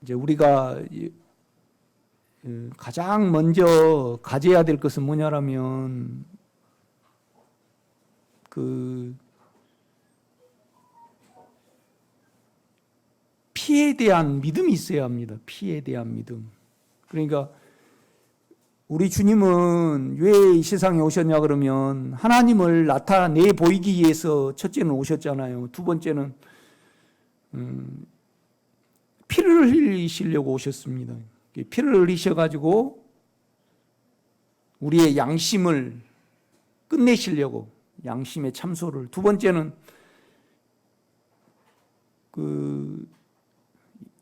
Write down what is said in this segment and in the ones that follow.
이제 우리가 가장 먼저 가져야 될 것은 뭐냐라면 피에 대한 믿음이 있어야 합니다. 피에 대한 믿음. 그러니까 우리 주님은 왜 이 세상에 오셨냐 그러면 하나님을 나타내 보이기 위해서 첫째는 오셨잖아요. 두 번째는 피를 흘리시려고 오셨습니다. 피를 흘리셔가지고 우리의 양심을 끝내시려고, 양심의 참소를. 두 번째는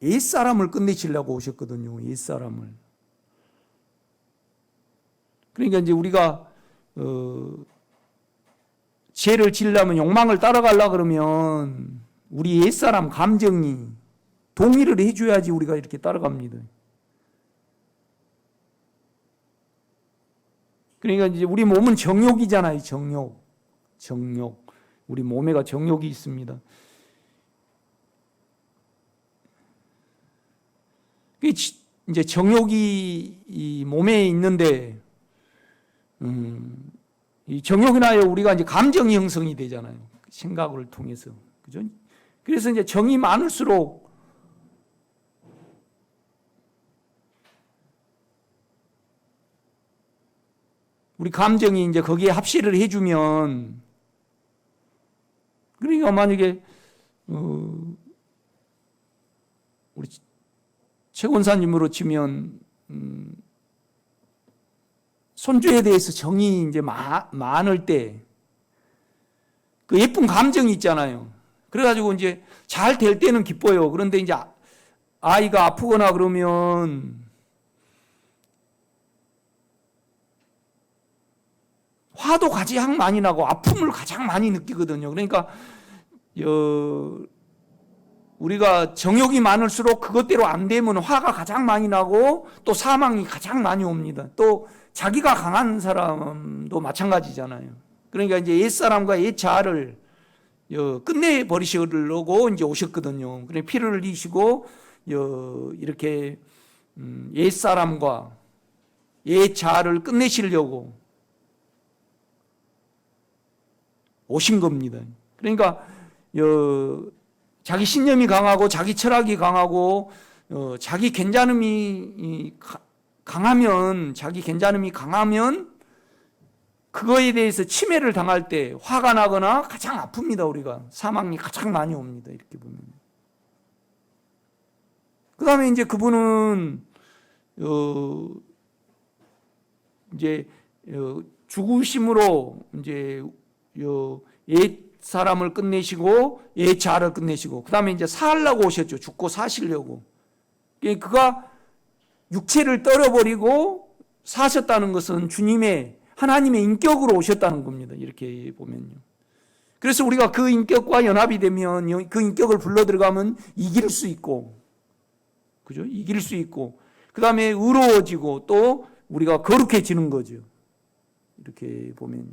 옛사람을 끝내시려고 오셨거든요. 옛사람을. 그러니까 이제 우리가 죄를 지으려면, 욕망을 따라가려고 그러면 우리 옛사람 감정이 동의를 해줘야지 우리가 이렇게 따라갑니다. 그러니까 이제 우리 몸은 정욕이잖아요. 정욕. 우리 몸에가 정욕이 있습니다. 이제 정욕이 이 몸에 있는데, 이 정욕이나요 우리가 이제 감정이 형성이 되잖아요. 생각을 통해서. 그죠? 그래서 이제 정이 많을수록 우리 감정이 이제 거기에 합세를 해주면, 그러니까 만약에 우리 최 권사님으로 치면 손주에 대해서 정이 이제 많을 때 그 예쁜 감정이 있잖아요. 그래가지고 이제 잘 될 때는 기뻐요. 그런데 이제 아이가 아프거나 그러면 화도 가장 많이 나고 아픔을 가장 많이 느끼거든요. 그러니까 우리가 정욕이 많을수록 그것대로 안 되면 화가 가장 많이 나고 또 사망이 가장 많이 옵니다. 또 자기가 강한 사람도 마찬가지잖아요. 그러니까 이제 옛사람과 옛자아를 끝내버리시려고 이제 오셨거든요. 그래 피를 흘리시고 이렇게 옛사람과 옛자아를 끝내시려고 오신 겁니다. 그러니까 자기 신념이 강하고 자기 철학이 강하고 자기 괜찮음이 강하면, 자기 괜찮음이 강하면 그거에 대해서 침해를 당할 때 화가 나거나 가장 아픕니다. 우리가 사망이 가장 많이 옵니다. 이렇게 보면. 그 다음에 이제 그분은 이제 죽으심으로 이제 옛 사람을 끝내시고 옛 자아를 끝내시고, 그 다음에 이제 사하려고 오셨죠. 죽고 사시려고. 그가 육체를 떨어버리고 사셨다는 것은 주님의, 하나님의 인격으로 오셨다는 겁니다. 이렇게 보면요. 그래서 우리가 그 인격과 연합이 되면, 그 인격을 불러 들어가면 이길 수 있고, 그죠? 이길 수 있고, 그 다음에 의로워지고 또 우리가 거룩해지는 거죠. 이렇게 보면요.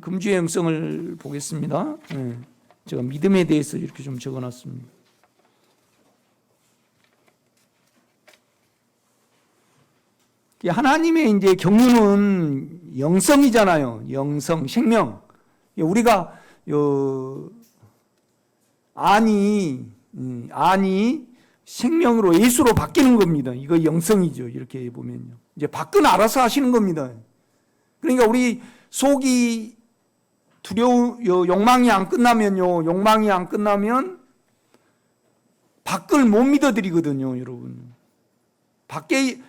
금주의 영성을 보겠습니다. 제가 믿음에 대해서 이렇게 좀 적어놨습니다. 하나님의 이제 경륜은 영성이잖아요. 영성, 생명. 우리가 안이 생명으로 예수로 바뀌는 겁니다. 이거 영성이죠. 이렇게 보면요. 이제 밖은 알아서 하시는 겁니다. 그러니까 우리 속이 욕망이 안 끝나면요. 욕망이 안 끝나면 밖을 못 믿어드리거든요, 여러분. 밖에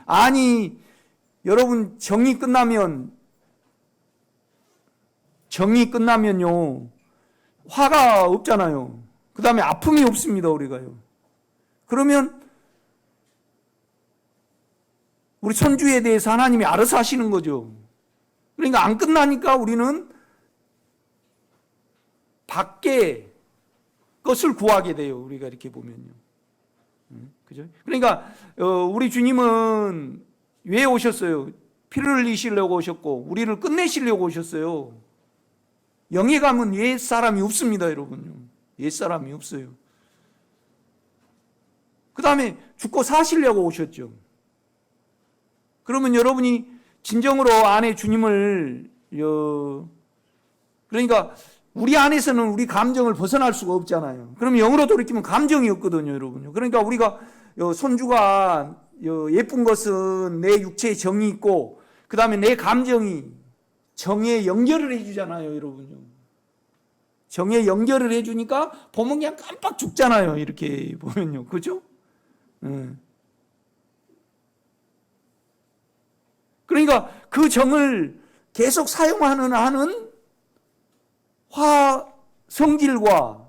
여러분 정이 끝나면요. 화가 없잖아요. 그 다음에 아픔이 없습니다, 우리가요. 그러면 우리 손주에 대해서 하나님이 알아서 하시는 거죠. 그러니까 안 끝나니까 우리는 밖에 것을 구하게 돼요. 우리가 이렇게 보면요. 그죠? 그러니까 우리 주님은 왜 오셨어요? 피를 흘리시려고 오셨고 우리를 끝내시려고 오셨어요. 영에 가면 옛 사람이 없습니다, 여러분. 옛 사람이 없어요. 그 다음에 죽고 사시려고 오셨죠. 그러면 여러분이 진정으로 안에 주님을 그러니까 우리 안에서는 우리 감정을 벗어날 수가 없잖아요. 그러면 영으로 돌이키면 감정이 없거든요, 여러분요. 그러니까 우리가 손주가 예쁜 것은 내 육체에 정이 있고 그 다음에 내 감정이 정에 연결을 해주잖아요, 여러분요. 정에 연결을 해주니까 보면 그냥 깜빡 죽잖아요, 이렇게 보면요. 그죠? 그러니까 그 정을 계속 사용하는 한은 성질과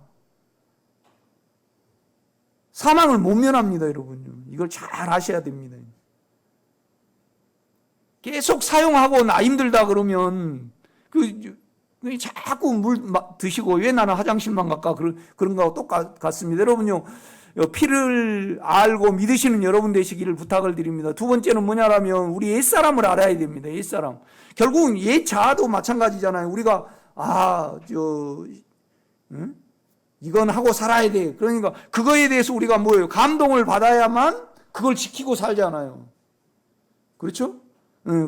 사망을 못 면합니다, 여러분요. 이걸 잘 아셔야 됩니다. 계속 사용하고 나 힘들다 그러면 자꾸 물 드시고 왜 나는 화장실만 갈까 그런 거하고 똑같습니다. 여러분요, 피를 알고 믿으시는 여러분 되시기를 부탁을 드립니다. 두 번째는 뭐냐라면 우리 옛사람을 알아야 됩니다. 옛사람. 결국은 옛자아도 마찬가지잖아요. 우리가 이건 하고 살아야 돼. 그러니까 그거에 대해서 우리가 뭐예요? 감동을 받아야만 그걸 지키고 살잖아요. 그렇죠?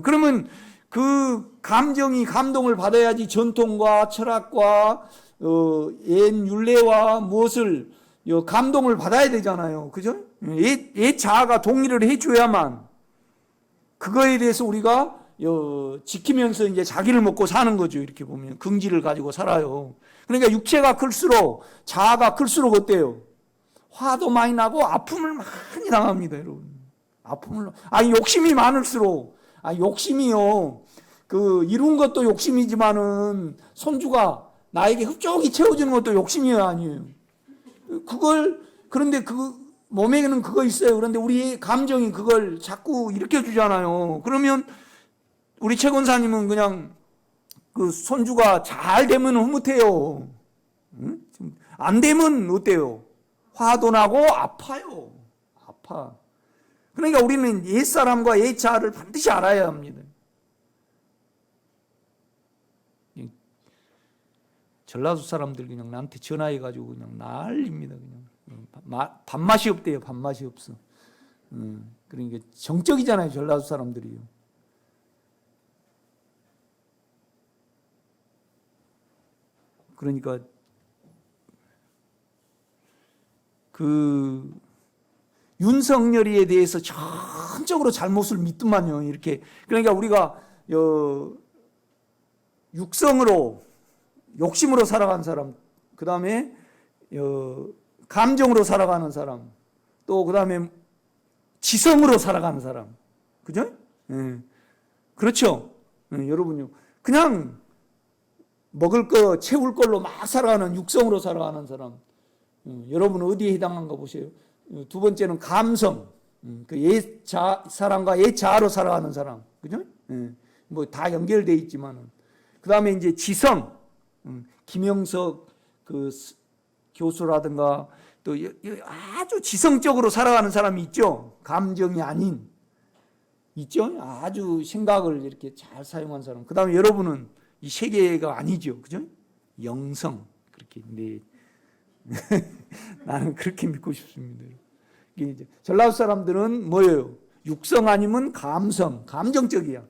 그러면 그 감동을 받아야지 전통과 철학과 옛 율례와 무엇을 감동을 받아야 되잖아요. 그죠? 옛 자아가 동의를 해줘야만 그거에 대해서 우리가 지키면서 이제 자기를 먹고 사는 거죠. 이렇게 보면 긍지를 가지고 살아요. 그러니까 육체가 클수록 자아가 클수록 어때요? 화도 많이 나고 아픔을 많이 당합니다, 여러분. 욕심이 많을수록 욕심이요. 이룬 것도 욕심이지만은 손주가 나에게 흡족히 채워주는 것도 욕심이에요, 아니에요? 그런데 몸에는 그거 있어요. 그런데 우리 감정이 그걸 자꾸 일으켜주잖아요. 그러면 우리 최 권사님은 그냥 손주가 잘 되면 흐뭇해요. 안 되면 어때요? 화도 나고 아파요. 아파. 그러니까 우리는 옛사람과 옛자아를 반드시 알아야 합니다. 전라도 사람들 그냥 나한테 전화해가지고 그냥 난립니다. 그냥 밥맛이 없대요. 밥맛이 없어. 그러니까 정적이잖아요, 전라도 사람들이요. 그러니까 윤석열이에 대해서 전적으로 잘못을 믿더만요. 이렇게. 그러니까 우리가 육성으로 욕심으로 살아가는 사람, 그 다음에 감정으로 살아가는 사람, 또 그 다음에 지성으로 살아가는 사람, 그죠? 그렇죠? 여러분요, 그냥 먹을 거 채울 걸로 막 살아가는 육성으로 살아가는 사람, 여러분 어디에 해당한가 보세요. 두 번째는 감성, 그 옛 사람과 옛 자아로 살아가는 사람, 그죠? 뭐 다 연결돼 있지만은, 그 다음에 이제 지성, 김영석 교수라든가 또 아주 지성적으로 살아가는 사람이 있죠. 감정이 아닌 있죠. 아주 생각을 이렇게 잘 사용한 사람. 그 다음에 여러분은 이 세 개가 아니죠, 그죠? 영성 그렇게. 네. 나는 그렇게 믿고 싶습니다. 이제 전라도 사람들은 뭐예요? 육성 아니면 감성, 감정적이야.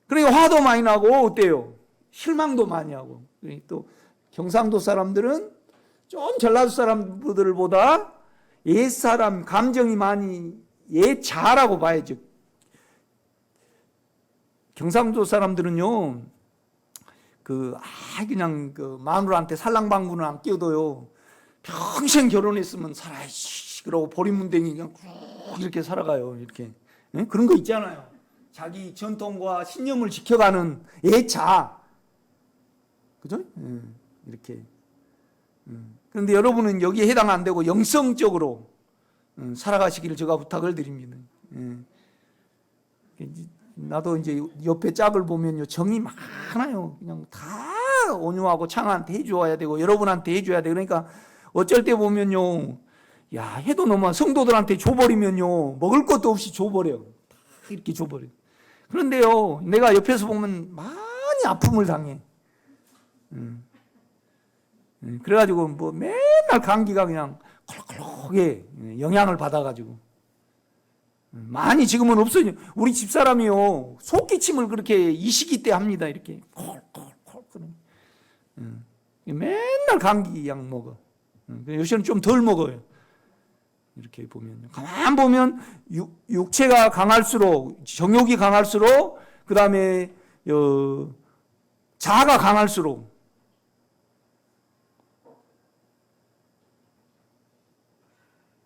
그러니까 화도 많이 나고 어때요? 실망도 많이 하고. 또 경상도 사람들은 좀 전라도 사람들보다 옛사람 감정이 많이 옛자라고 봐야죠. 경상도 사람들은요, 그냥 마누라한테 살랑방구는 안 끼어도요, 평생 결혼했으면 살아야지 그러고 보리문댕이 그냥 쭉 이렇게 살아가요. 이렇게. 그런 거 있잖아요. 자기 전통과 신념을 지켜가는 애자. 그죠? 이렇게. 그런데 여러분은 여기에 해당 안 되고 영성적으로 살아가시기를 제가 부탁을 드립니다. 나도 이제 옆에 짝을 보면요, 정이 많아요. 그냥 다 온유하고 창한테 해줘야 되고, 여러분한테 해줘야 돼. 그러니까 어쩔 때 보면요, 해도 너무 성도들한테 줘버리면요, 먹을 것도 없이 줘버려. 다 이렇게 줘버려. 그런데요, 내가 옆에서 보면 많이 아픔을 당해. 그래가지고 뭐 맨날 감기가 그냥 콜록콜록하게 영향을 받아가지고 많이 지금은 없어요. 우리 집사람이요 속기침을 그렇게 이 시기 때 합니다. 이렇게 콜콜콜 맨날 감기 약 먹어. 요새는 좀 덜 먹어요. 이렇게 보면 가만 보면 육체가 강할수록 정욕이 강할수록 그 다음에 자아가 강할수록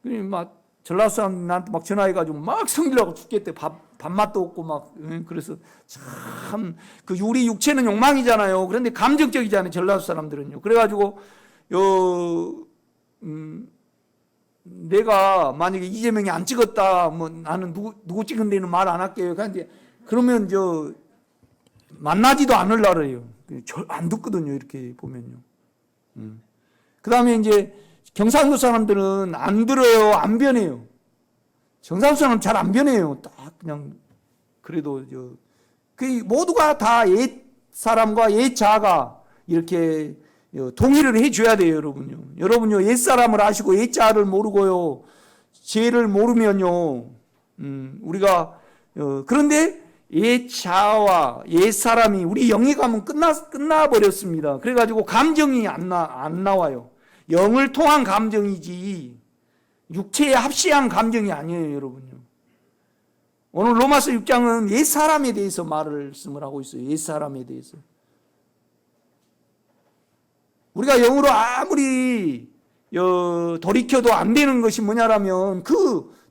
막 전라도 사람한테 막 전화해가지고 막 성질나고 죽겠대. 밥맛도 없고 막 그래서 참 그 우리 육체는 욕망이잖아요. 그런데 감정적이잖아요. 전라도 사람들은요. 그래가지고 내가 만약에 이재명이 안 찍었다, 뭐 나는 누구 찍은 데는 말 안 할게요. 그런데 그러면 만나지도 않으려고 그래요. 안 듣거든요. 이렇게 보면요. 그 다음에 이제 경상도 사람들은 안 들어요. 안 변해요. 경상도 사람은 잘 안 변해요. 딱 그냥 그래도 그 모두가 다 옛 사람과 옛 자아가 이렇게 동의를 해줘야 돼요, 여러분요. 여러분요, 옛 사람을 아시고 옛 자아를 모르고요, 죄를 모르면요, 우리가 그런데 옛 자아와 옛 사람이 우리 영이 가면 끝나 버렸습니다. 그래가지고 감정이 안 나와요. 영을 통한 감정이지 육체에 합시한 감정이 아니에요, 여러분요. 오늘 로마서 6장은 옛 사람에 대해서 말씀을 하고 있어요. 옛 사람에 대해서. 우리가 영으로 아무리 돌이켜도 안 되는 것이 뭐냐라면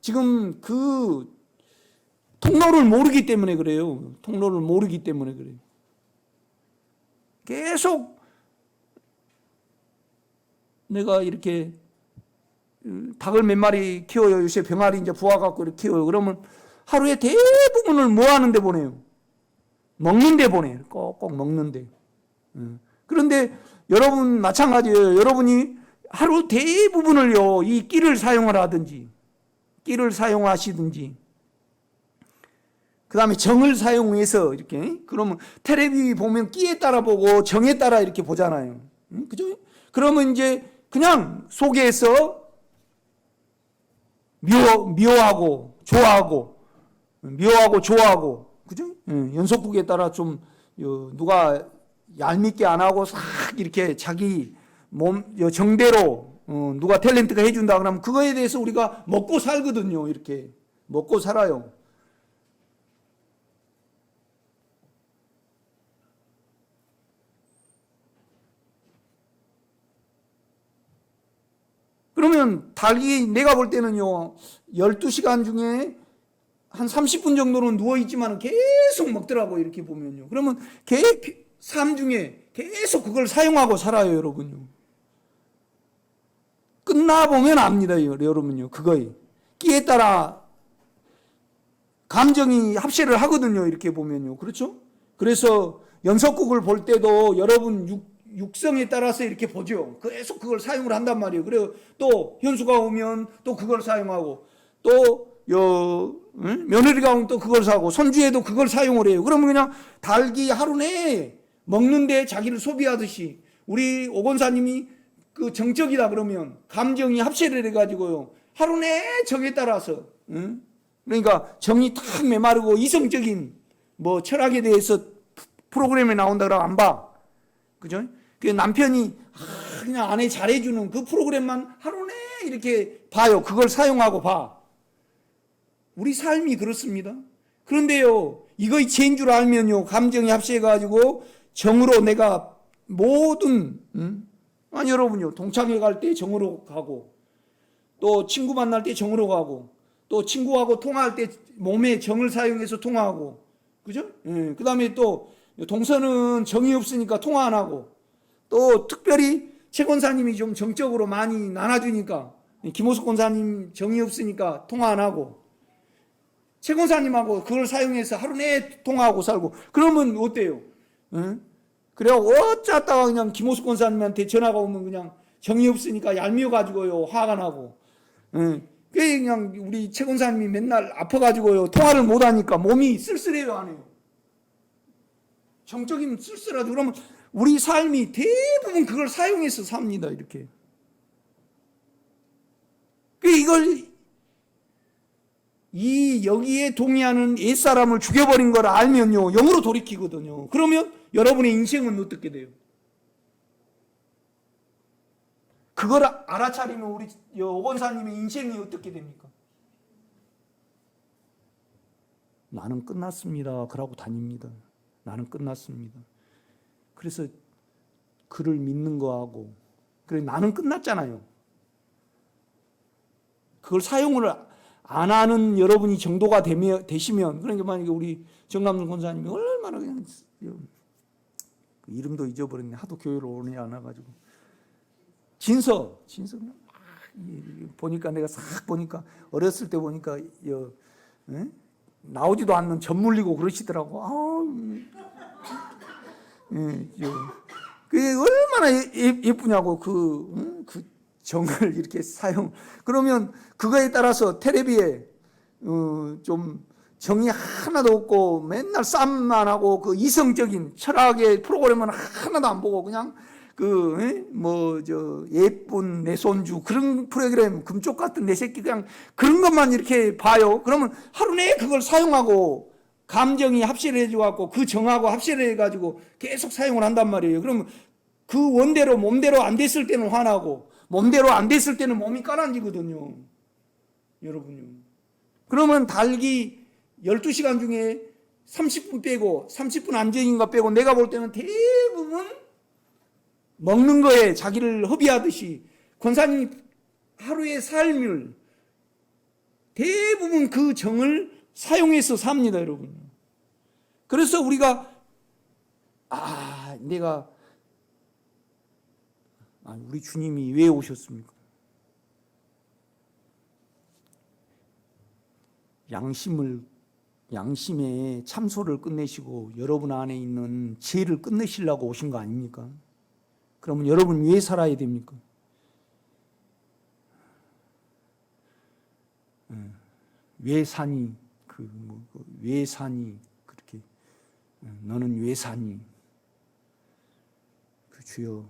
지금 통로를 모르기 때문에 그래요. 통로를 모르기 때문에 그래요. 계속 내가 이렇게 닭을 몇 마리 키워요. 요새 병아리 이제 부화갖고 이렇게 키워요. 그러면 하루에 대부분을 뭐 하는데 보내요? 먹는데 보내요. 꼭꼭 먹는데. 그런데 여러분 마찬가지예요. 여러분이 하루 대부분을요, 이 끼를 사용을 하든지, 끼를 사용하시든지, 그 다음에 정을 사용해서 이렇게, 그러면 텔레비전 보면 끼에 따라 보고 정에 따라 이렇게 보잖아요. 그죠? 그러면 이제 그냥 속에서 미워하고, 좋아하고, 그죠? 연속국에 따라 좀, 누가 얄밉게 안 하고 싹 이렇게 자기 몸, 정대로, 누가 탤런트가 해준다 그러면 그거에 대해서 우리가 먹고 살거든요. 이렇게. 먹고 살아요. 그러면 닭이 내가 볼 때는요, 12시간 중에 한 30분 정도는 누워있지만 계속 먹더라고요. 이렇게 보면요. 그러면 삶 중에 계속 그걸 사용하고 살아요, 여러분요. 끝나보면 압니다, 여러분요. 그거에. 끼에 따라 감정이 합세를 하거든요, 이렇게 보면요. 그렇죠? 그래서 연속극을 볼 때도 여러분 육성에 따라서 이렇게 보죠. 계속 그걸 사용을 한단 말이에요. 그래요. 또 현수가 오면 또 그걸 사용하고, 또 며느리가 오면 또 그걸 사고, 손주에도 그걸 사용을 해요. 그러면 그냥 닭이 하루 내에 먹는데 자기를 소비하듯이, 우리 오 권사님이 그 정적이다 그러면 감정이 합세를 해가지고요, 하루 내에 정에 따라서, 그러니까 정이 탁 메마르고 이성적인 뭐 철학에 대해서 프로그램에 나온다 그러면 안 봐. 그죠? 그 남편이 그냥 아내 잘해주는 그 프로그램만 하루 내에 이렇게 봐요. 그걸 사용하고 봐. 우리 삶이 그렇습니다. 그런데요, 이거의 죄인 줄 알면요, 감정이 합세해가지고 정으로 내가 모든, 아니 여러분요, 동창회 갈 때 정으로 가고, 또 친구 만날 때 정으로 가고, 또 친구하고 통화할 때 몸에 정을 사용해서 통화하고, 그죠? 그 다음에 또 동서는 정이 없으니까 통화 안 하고, 또 특별히 최 권사님이 좀 정적으로 많이 나눠주니까, 김호숙 권사님 정이 없으니까 통화 안 하고, 최 권사님하고 그걸 사용해서 하루 내에 통화하고 살고, 그러면 어때요? 그래야 어쩌다가 그냥 김호숙 권사님한테 전화가 오면 그냥 정이 없으니까 얄미워가지고요, 화가 나고, 그냥 우리 최 권사님이 맨날 아파가지고요, 통화를 못하니까 몸이 쓸쓸해요, 안 해요? 정적이면 쓸쓸하죠. 그러면 우리 삶이 대부분 그걸 사용해서 삽니다. 이렇게. 이걸 여기에 동의하는 옛사람을 죽여버린 걸 알면요, 영으로 돌이키거든요. 그러면 여러분의 인생은 어떻게 돼요? 그걸 알아차리면 우리 오건사님의 인생이 어떻게 됩니까? 나는 끝났습니다. 그러고 다닙니다. 나는 끝났습니다. 그래서 그를 믿는 거하고, 그래 나는 끝났잖아요. 그걸 사용을 안 하는 여러분이 정도가 되시면, 그러니까 만약에 우리 정남준 권사님이 얼마나 그냥 이름도 잊어버렸네. 하도 교회를 오래 안 와가지고. 진서 보니까 내가 싹 보니까 어렸을 때 보니까 나오지도 않는 젖 물리고 그러시더라고. 그게 얼마나 예쁘냐고 그 정을 이렇게 사용. 그러면 그거에 따라서 텔레비에 좀 정이 하나도 없고 맨날 싸움만 하고 그 이성적인 철학의 프로그램은 하나도 안 보고 그냥 예쁜 내 손주 그런 프로그램, 금쪽 같은 내 새끼 그냥 그런 것만 이렇게 봐요. 그러면 하루 내에 그걸 사용하고 감정이 합실해져 갖고 그 정하고 합실해 가지고 계속 사용을 한단 말이에요. 그러면 그 원대로 몸대로 안 됐을 때는 화나고 몸대로 안 됐을 때는 몸이 까란지거든요. 여러분요. 그러면 달기 12시간 중에 30분 빼고 30분 안정인가 빼고 내가 볼 때는 대부분 먹는 거에 자기를 허비하듯이 권사님이 하루의 삶을 대부분 그 정을 사용해서 삽니다, 여러분. 그래서 우리가 우리 주님이 왜 오셨습니까? 양심의 참소를 끝내시고 여러분 안에 있는 죄를 끝내시려고 오신 거 아닙니까? 그러면 여러분 왜 살아야 됩니까? 왜 사니? 왜 사니? 그렇게 너는 왜 사니? 주여,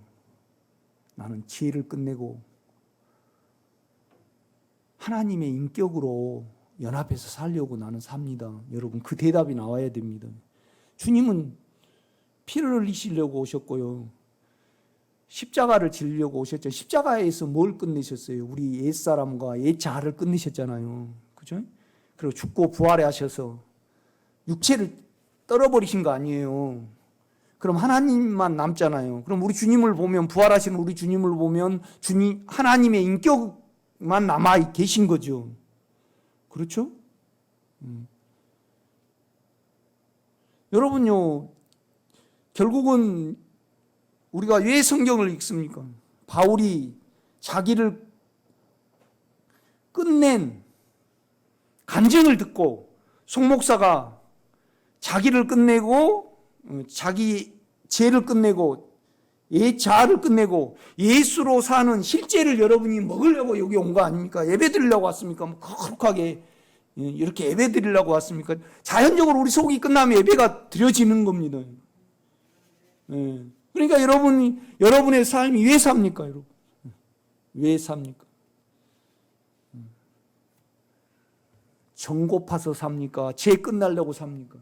나는 죄를 끝내고 하나님의 인격으로 연합해서 살려고 나는 삽니다. 여러분, 그 대답이 나와야 됩니다. 주님은 피를 흘리시려고 오셨고요, 십자가를 지려고 오셨죠. 십자가에서 뭘 끝내셨어요? 우리 옛사람과 옛자아를 끝내셨잖아요. 그죠? 그리고 죽고 부활하셔서 육체를 떨어버리신 거 아니에요. 그럼 하나님만 남잖아요. 그럼 우리 주님을 보면, 부활하신 우리 주님을 보면 하나님의 인격만 남아 계신 거죠. 그렇죠? 여러분요, 결국은 우리가 왜 성경을 읽습니까? 바울이 자기를 끝낸 간증을 듣고 송 목사가 자기를 끝내고 자기 죄를 끝내고 옛 자아를 끝내고 예수로 사는 실제를 여러분이 먹으려고 여기 온 거 아닙니까? 예배 드리려고 왔습니까? 뭐 거룩하게 이렇게 예배 드리려고 왔습니까? 자연적으로 우리 속이 끝나면 예배가 드려지는 겁니다. 그러니까 여러분의 삶이 왜 삽니까, 여러분? 왜 삽니까? 정 고파서 삽니까? 죄 끝나려고 삽니까?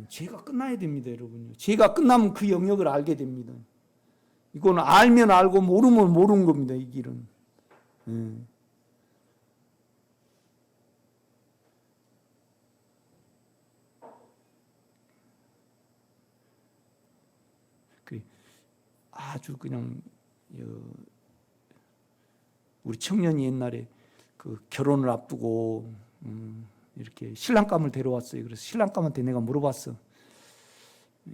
죄가 끝나야 됩니다, 여러분. 죄가 끝나면 그 영역을 알게 됩니다. 이거는 알면 알고 모르면 모르는 겁니다, 이 길은. 아주 그냥 우리 청년이 옛날에 그 결혼을 앞두고 이렇게 신랑감을 데려왔어요. 그래서 신랑감한테 내가 물어봤어.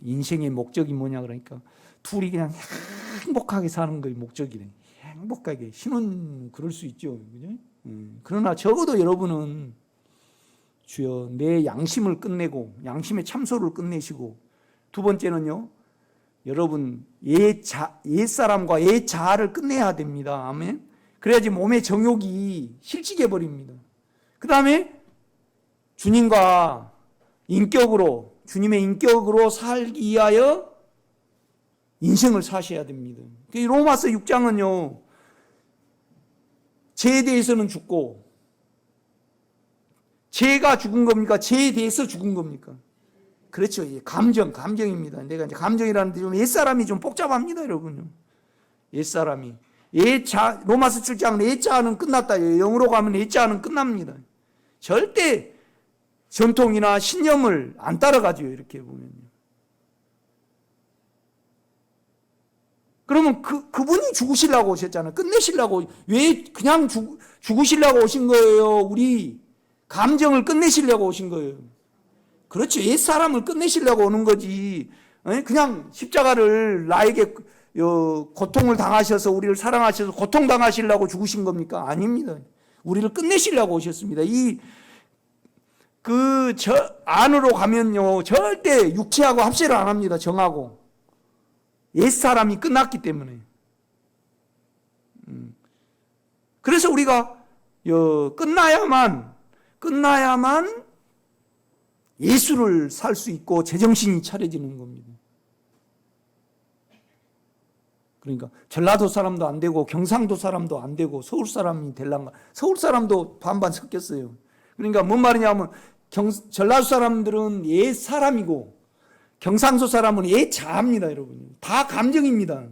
인생의 목적이 뭐냐 그러니까 둘이 그냥 행복하게 사는 게 목적이래. 행복하게. 신혼 그럴 수 있죠. 그죠? 그러나 적어도 여러분은 주여 내 양심을 끝내고 양심의 참소를 끝내시고, 두 번째는요, 여러분 옛사람과 옛자아를 끝내야 됩니다. 아멘. 그래야지 몸의 정욕이 실직해 버립니다. 그 다음에 주님과 인격으로 주님의 인격으로 살기 위하여 인생을 사셔야 됩니다. 로마서 6장은요, 죄에 대해서는 죽고, 죄가 죽은 겁니까? 죄에 대해서 죽은 겁니까? 그렇죠. 감정입니다. 내가 이제 감정이라는데 좀 옛사람이 좀 복잡합니다, 여러분요. 옛사람이. 로마서 7장은 옛자는 끝났다. 영으로 가면 옛자는 끝납니다. 절대 전통이나 신념을 안 따라가죠, 이렇게 보면요. 그러면 그분이 죽으시려고 오셨잖아요. 끝내시려고. 왜 그냥 죽으시려고 오신 거예요? 우리 감정을 끝내시려고 오신 거예요. 그렇죠. 옛사람을 끝내시려고 오는 거지. 그냥 십자가를 나에게 고통을 당하셔서 우리를 사랑하셔서 고통당하시려고 죽으신 겁니까? 아닙니다. 우리를 끝내시려고 오셨습니다. 저 안으로 가면요, 절대 육체하고 합세를 안 합니다. 정하고. 옛사람이 끝났기 때문에. 그래서 우리가 끝나야만 예수를 살 수 있고 제정신이 차려지는 겁니다. 그러니까 전라도 사람도 안 되고 경상도 사람도 안 되고 서울 사람이 될란가. 서울 사람도 반반 섞였어요. 그러니까 뭔 말이냐면 전라도 사람들은 옛 사람이고 경상도 사람은 옛 자합니다, 여러분. 다 감정입니다.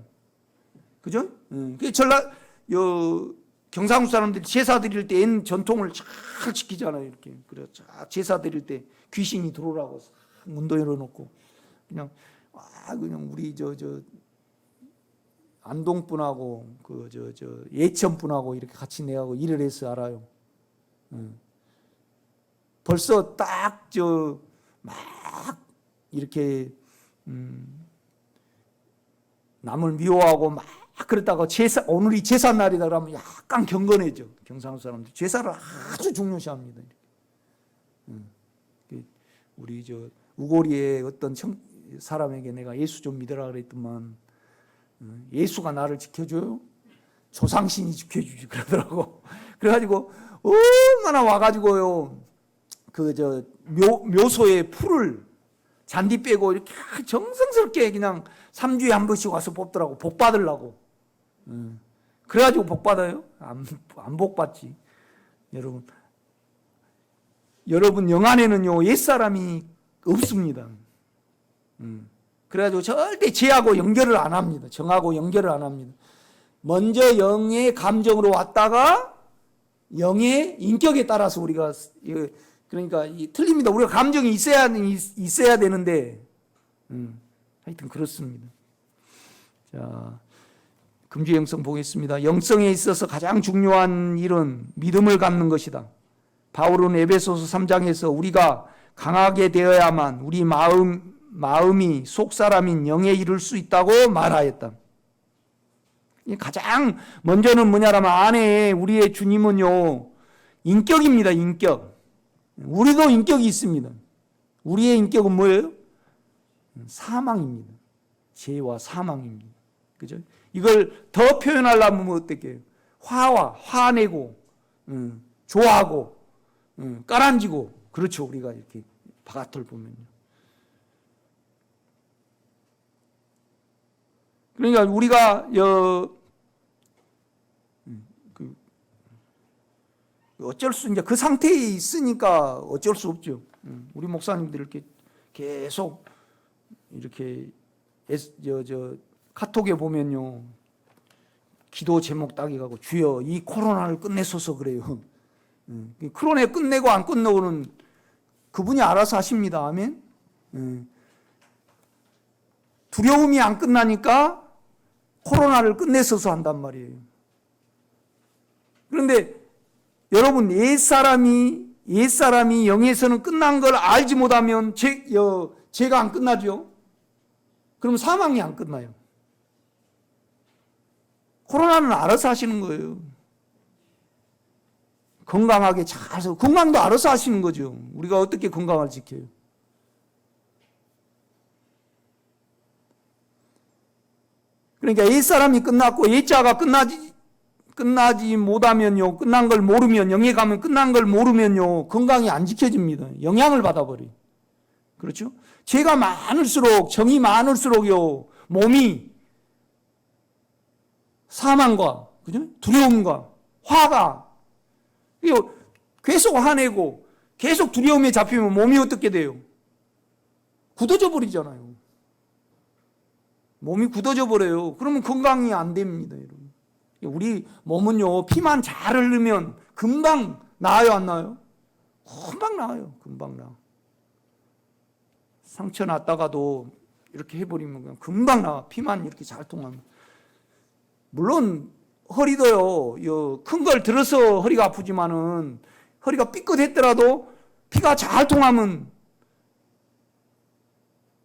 그죠? 경상도 사람들이 제사 드릴 때 옛 전통을 잘 지키잖아요, 이렇게. 그래서 제사 드릴 때 귀신이 들어오라고 문도 열어놓고 그냥 우리 안동분하고 예천분하고 이렇게 같이 내하고 일을 해서 알아요. 벌써 막 이렇게 남을 미워하고 막 그랬다가 오늘이 제삿날이다 그러면 약간 경건해져. 경상도 사람들 제사를 아주 중요시합니다. 우리 우고리의 어떤 사람에게 내가 예수 좀 믿으라 그랬더만 예수가 나를 지켜줘요? 조상신이 지켜주지 그러더라고. 그래가지고 얼마나 와가지고요 묘소에 풀을 잔디 빼고 이렇게 정성스럽게 그냥 3주에 한 번씩 와서 뽑더라고. 복 받으려고. 그래가지고 복 받아요? 안 복 받지. 여러분 영 안에는요 옛사람이 없습니다. 그래가지고 절대 죄하고 연결을 안 합니다. 정하고 연결을 안 합니다. 먼저 영의 감정으로 왔다가 영의 인격에 따라서 우리가 그러니까 틀립니다. 우리가 감정이 있어야 되는데 하여튼 그렇습니다. 자, 금주의 영성 보겠습니다. 영성에 있어서 가장 중요한 일은 믿음을 갖는 것이다. 바울은 에베소서 3장에서 우리가 강하게 되어야만 우리 마음이 속사람인 영에 이를 수 있다고 말하였다. 가장 먼저는 뭐냐라면 안에 우리의 주님은요 인격입니다. 인격. 우리도 인격이 있습니다. 우리의 인격은 뭐예요? 사망입니다. 죄와 사망입니다. 그죠? 이걸 더 표현하려면 어떻게 해요? 화내고, 좋아하고, 깔아앉고, 그렇죠. 우리가 이렇게 바깥을 보면요. 그러니까 우리가 어쩔 수 이제 그 상태에 있으니까 어쩔 수 없죠. 우리 목사님들 이렇게 계속 이렇게 카톡에 보면요 기도 제목 따기 가고 주여 이 코로나를 끝내소서 그래요. 코로나 끝내고 안 끝내고는 그분이 알아서 하십니다. 아멘. 두려움이 안 끝나니까 코로나를 끝내소서 한단 말이에요. 그런데 여러분 옛사람이 영에서는 끝난 걸 알지 못하면 죄가 안 끝나죠. 그럼 사망이 안 끝나요. 코로나는 알아서 하시는 거예요. 건강하게 잘 살고 건강도 알아서 하시는 거죠. 우리가 어떻게 건강을 지켜요? 그러니까 옛사람이 끝났고 옛자가 끝나지 못하면요. 끝난 걸 모르면 영에 가면 끝난 걸 모르면요. 건강이 안 지켜집니다. 영향을 받아버려요. 그렇죠? 죄가 많을수록, 정이 많을수록요, 몸이 사망과, 그죠? 두려움과 화가, 계속 화내고, 계속 두려움에 잡히면 몸이 어떻게 돼요? 굳어져 버리잖아요. 몸이 굳어져 버려요. 그러면 건강이 안 됩니다, 여러분. 우리 몸은요, 피만 잘 흐르면 금방 나아요, 안 나아요? 금방 나아요. 금방 나아. 상처 났다가도 이렇게 해버리면 그냥 금방 나아. 피만 이렇게 잘 통하면. 물론 허리도요, 큰 걸 들어서 허리가 아프지만은 허리가 삐끗했더라도 피가 잘 통하면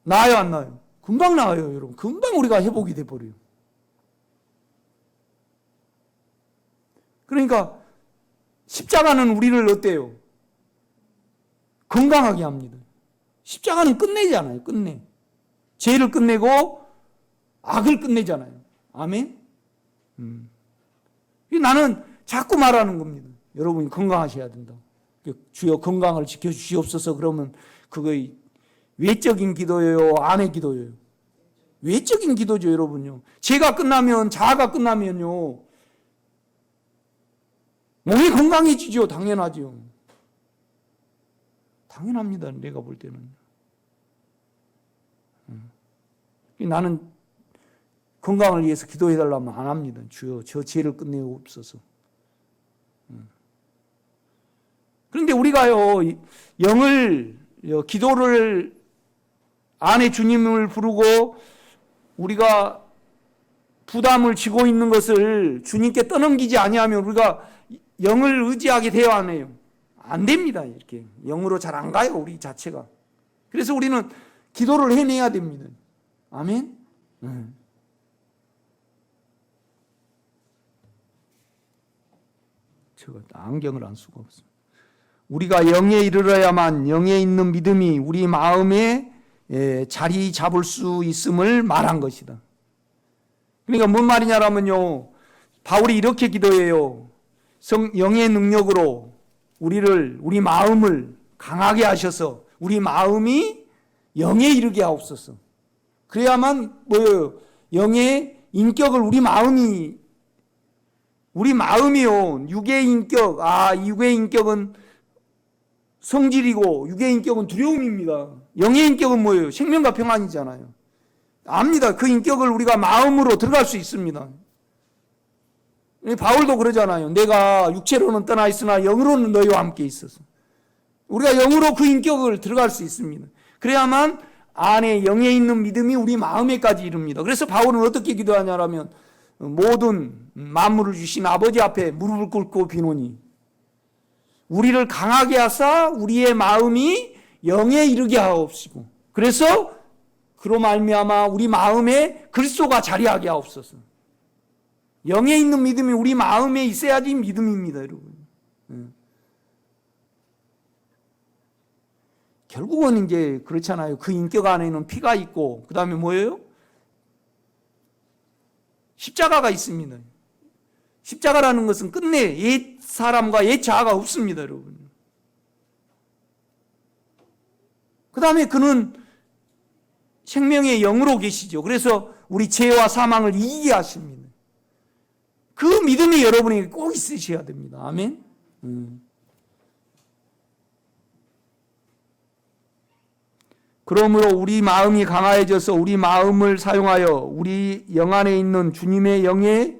나아요, 안 나아요? 금방 나아요, 여러분. 금방 우리가 회복이 돼버려요. 그러니까 십자가는 우리를 어때요? 건강하게 합니다. 십자가는 끝내잖아요. 끝내. 죄를 끝내고 악을 끝내잖아요. 아멘? 나는 자꾸 말하는 겁니다. 여러분이 건강하셔야 된다. 주여 건강을 지켜주시옵소서. 그러면 그거 외적인 기도예요? 안의 기도예요? 외적인 기도죠, 여러분요. 죄가 끝나면, 자아가 끝나면요, 몸이 건강해지죠. 당연하죠. 당연합니다. 내가 볼 때는. 나는 건강을 위해서 기도해달라면 안 합니다. 주여 저 죄를 끝내옵소서. 그런데 우리가요, 영을, 기도를 안에 주님을 부르고 우리가 부담을 지고 있는 것을 주님께 떠넘기지 아니하면 우리가 영을 의지하게 돼야 하네요. 안 됩니다. 이렇게 영으로 잘 안 가요, 우리 자체가. 그래서 우리는 기도를 해내야 됩니다. 아멘. 제가 안경을 안 쓰고 없어요. 우리가 영에 이르러야만 영에 있는 믿음이 우리 마음에 자리 잡을 수 있음을 말한 것이다. 그러니까 뭔 말이냐라면요, 바울이 이렇게 기도해요. 영의 능력으로 우리 마음을 강하게 하셔서 우리 마음이 영에 이르게 하옵소서. 그래야만 뭐예요? 영의 인격을 우리 마음이요, 육의 인격, 육의 인격은 성질이고 육의 인격은 두려움입니다. 영의 인격은 뭐예요? 생명과 평안이잖아요. 압니다. 그 인격을 우리가 마음으로 들어갈 수 있습니다. 바울도 그러잖아요. 내가 육체로는 떠나 있으나 영으로는 너희와 함께 있어서. 우리가 영으로 그 인격을 들어갈 수 있습니다. 그래야만 안에 영에 있는 믿음이 우리 마음에까지 이릅니다. 그래서 바울은 어떻게 기도하냐면 모든 만물을 주신 아버지 앞에 무릎을 꿇고 비노니 우리를 강하게 하사 우리의 마음이 영에 이르게 하옵시고, 그래서 그로 말미암아 우리 마음에 그리스도가 자리하게 하옵소서. 영에 있는 믿음이 우리 마음에 있어야지 믿음입니다, 여러분. 결국은 이제 그렇잖아요. 그 인격 안에는 피가 있고, 그 다음에 뭐예요? 십자가가 있습니다. 십자가라는 것은 끝내 옛 사람과 옛 자아가 없습니다, 여러분. 그 다음에 그는 생명의 영으로 계시죠. 그래서 우리 죄와 사망을 이기게 하십니다. 그 믿음이 여러분에게 꼭 있으셔야 됩니다. 아멘. 그러므로 우리 마음이 강화해져서 우리 마음을 사용하여 우리 영 안에 있는 주님의 영의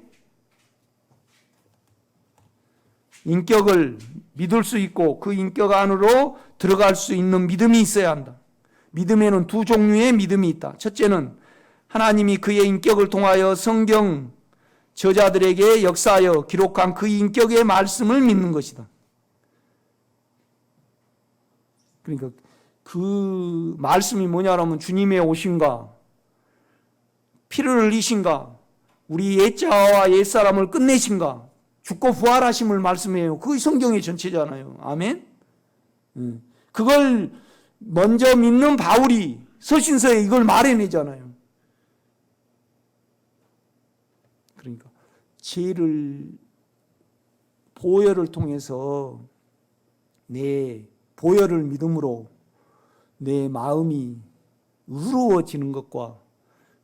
인격을 믿을 수 있고 그 인격 안으로 들어갈 수 있는 믿음이 있어야 한다. 믿음에는 두 종류의 믿음이 있다. 첫째는 하나님이 그의 인격을 통하여 성경 저자들에게 역사하여 기록한 그 인격의 말씀을 믿는 것이다. 그러니까 그 말씀이 뭐냐면 주님의 오심과 피를 흘리신가, 우리 옛자와 옛사람을 끝내신가, 죽고 부활하심을 말씀해요. 그게 성경의 전체잖아요. 아멘. 그걸 먼저 믿는 바울이 서신서에 이걸 말해내잖아요. 그러니까 죄를 보혈을 통해서 내 보혈을 믿음으로 내 마음이 의로워지는 것과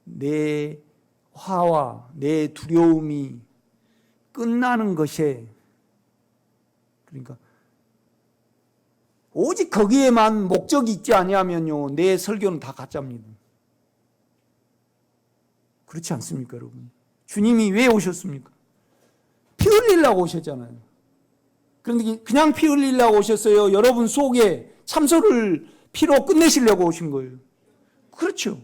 내 화와 내 두려움이 끝나는 것에, 그러니까 오직 거기에만 목적이 있지 아니하면요, 내 설교는 다 가짜입니다. 그렇지 않습니까, 여러분? 주님이 왜 오셨습니까? 피 흘리려고 오셨잖아요. 그런데 그냥 피 흘리려고 오셨어요? 여러분 속에 참소를 피로 끝내시려고 오신 거예요. 그렇죠.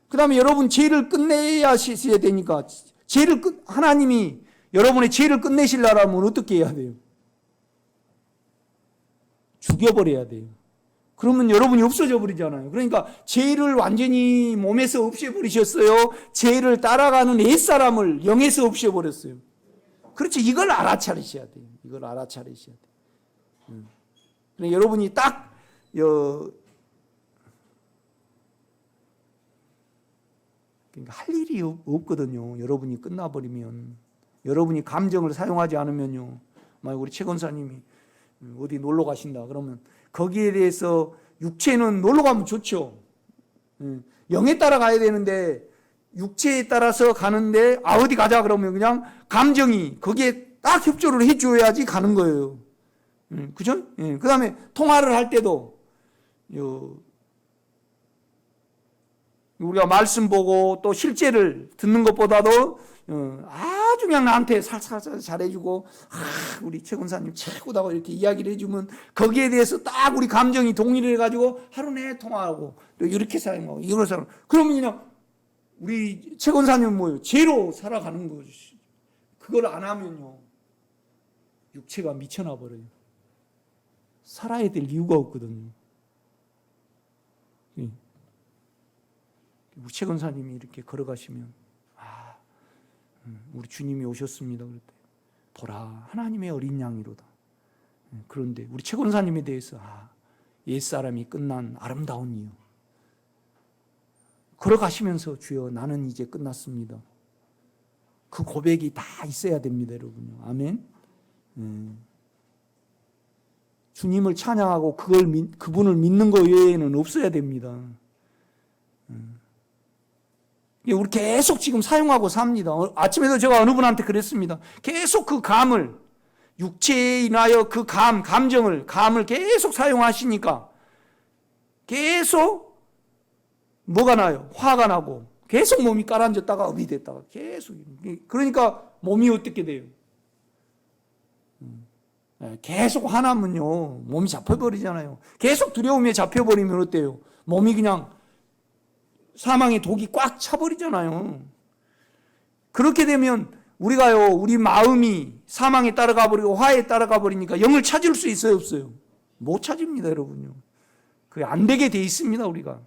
그 다음에 여러분 죄를 끝내야 하셔야 되니까, 하나님이 여러분의 죄를 끝내시려면 어떻게 해야 돼요? 죽여버려야 돼요. 그러면 여러분이 없어져 버리잖아요. 그러니까 죄를 완전히 몸에서 없애버리셨어요. 죄를 따라가는 옛사람을 영에서 없애버렸어요. 그렇지. 이걸 알아차리셔야 돼요. 이걸 알아차리셔야 돼요. 그러니까 여러분이 딱 그러니까 할 일이 없거든요. 여러분이 끝나버리면. 여러분이 감정을 사용하지 않으면요. 만약 우리 최 권사님이 어디 놀러 가신다 그러면 거기에 대해서 육체는 놀러 가면 좋죠. 영에 따라 가야 되는데 육체에 따라서 가는데 어디 가자 그러면 그냥 감정이 거기에 딱 협조를 해줘야지 가는 거예요. 그죠? 그 다음에 통화를 할 때도 우리가 말씀 보고 또 실제를 듣는 것보다도 아주 그냥 나한테 살살 잘해주고 우리 최 권사님 최고다고 이렇게 이야기를 해주면 거기에 대해서 딱 우리 감정이 동의를 해가지고 하루 내내 통화하고 또 이렇게 사용하고 이걸 사용. 그러면 그냥 우리 최 권사님은 뭐예요? 죄로 살아가는 거죠. 그걸 안 하면요 육체가 미쳐나 버려요. 살아야 될 이유가 없거든요. 우리 최 권사님이 이렇게 걸어가시면 우리 주님이 오셨습니다. 그랬대. 보라 하나님의 어린 양이로다. 그런데 우리 최 권사님에 대해서 옛사람이 끝난 아름다운 이유. 걸어가시면서 주여 나는 이제 끝났습니다. 그 고백이 다 있어야 됩니다, 여러분. 아멘. 주님을 찬양하고 그분을 믿는 것 외에는 없어야 됩니다. 우리 계속 지금 사용하고 삽니다. 아침에도 제가 어느 분한테 그랬습니다. 계속 그 감을, 육체에 인하여 그 감정을 계속 사용하시니까 계속 뭐가 나요? 화가 나고 계속 몸이 가라앉았다가 업이 됐다가 계속. 그러니까 몸이 어떻게 돼요? 계속 화나면요 몸이 잡혀버리잖아요. 계속 두려움에 잡혀버리면 어때요? 몸이 그냥 사망의 독이 꽉 차버리잖아요. 그렇게 되면 우리가요, 우리 마음이 사망에 따라가 버리고 화에 따라가 버리니까 영을 찾을 수 있어요, 없어요? 못 찾습니다, 여러분요. 그게 안 되게 돼 있습니다, 우리가.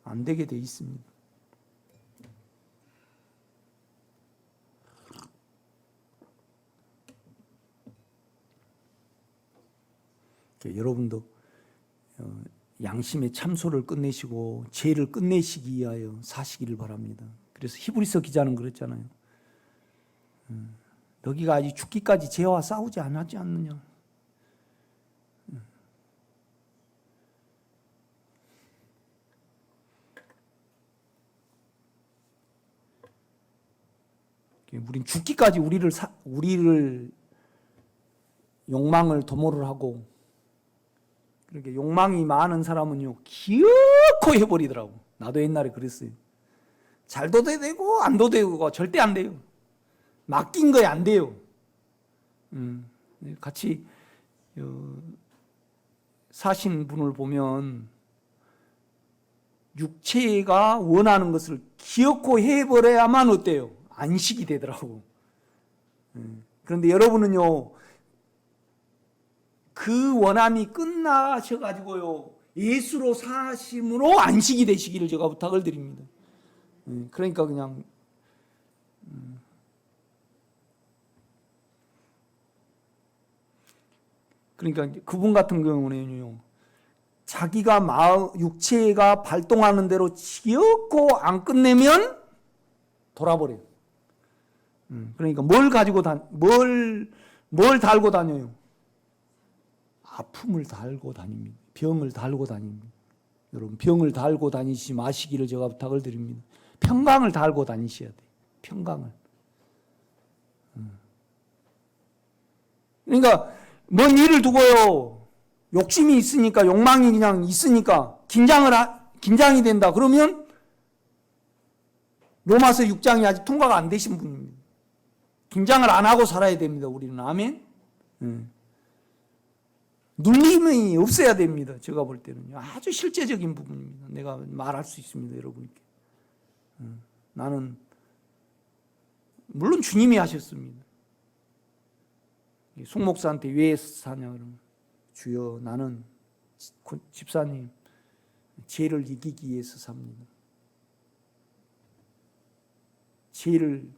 안 되게 돼 있습니다. 여러분도 양심의 참소를 끝내시고 죄를 끝내시기 위하여 사시기를 바랍니다. 그래서 히브리서 기자는 그랬잖아요. 너희가 아직 죽기까지 죄와 싸우지 않았지 않느냐. 우린 죽기까지 우리를 욕망을 도모를 하고, 그렇게 욕망이 많은 사람은요 기어코 해버리더라고. 나도 옛날에 그랬어요. 잘도 되고 안도 되고 절대 안 돼요. 맡긴 거에 안 돼요. 같이 사신 분을 보면 육체가 원하는 것을 기어코 해버려야만 어때요? 안식이 되더라고. 그런데 여러분은요 그 원함이 끝나셔가지고요 예수로 사심으로 안식이 되시기를 제가 부탁을 드립니다. 그러니까 그냥 그러니까 그분 같은 경우는요 자기가 육체가 발동하는 대로 지었고 안 끝내면 돌아버려요. 그러니까 뭘 달고 다녀요? 아픔을 달고 다닙니다. 병을 달고 다닙니다. 여러분 병을 달고 다니지 마시기를 제가 부탁을 드립니다. 평강을 달고 다니셔야 돼요. 평강을. 그러니까 뭔 일을 두고요. 욕심이 있으니까 욕망이 그냥 있으니까 긴장이 된다. 그러면 로마서 6장이 아직 통과가 안 되신 분입니다. 긴장을 안 하고 살아야 됩니다. 우리는. 아멘. 눌림이 없어야 됩니다. 제가 볼 때는요. 아주 실제적인 부분입니다. 내가 말할 수 있습니다. 여러분께. 나는 물론 주님이 하셨습니다. 송 목사한테 왜 사냐 그러면 주여 나는 집사님 죄를 이기기 위해서 삽니다. 죄를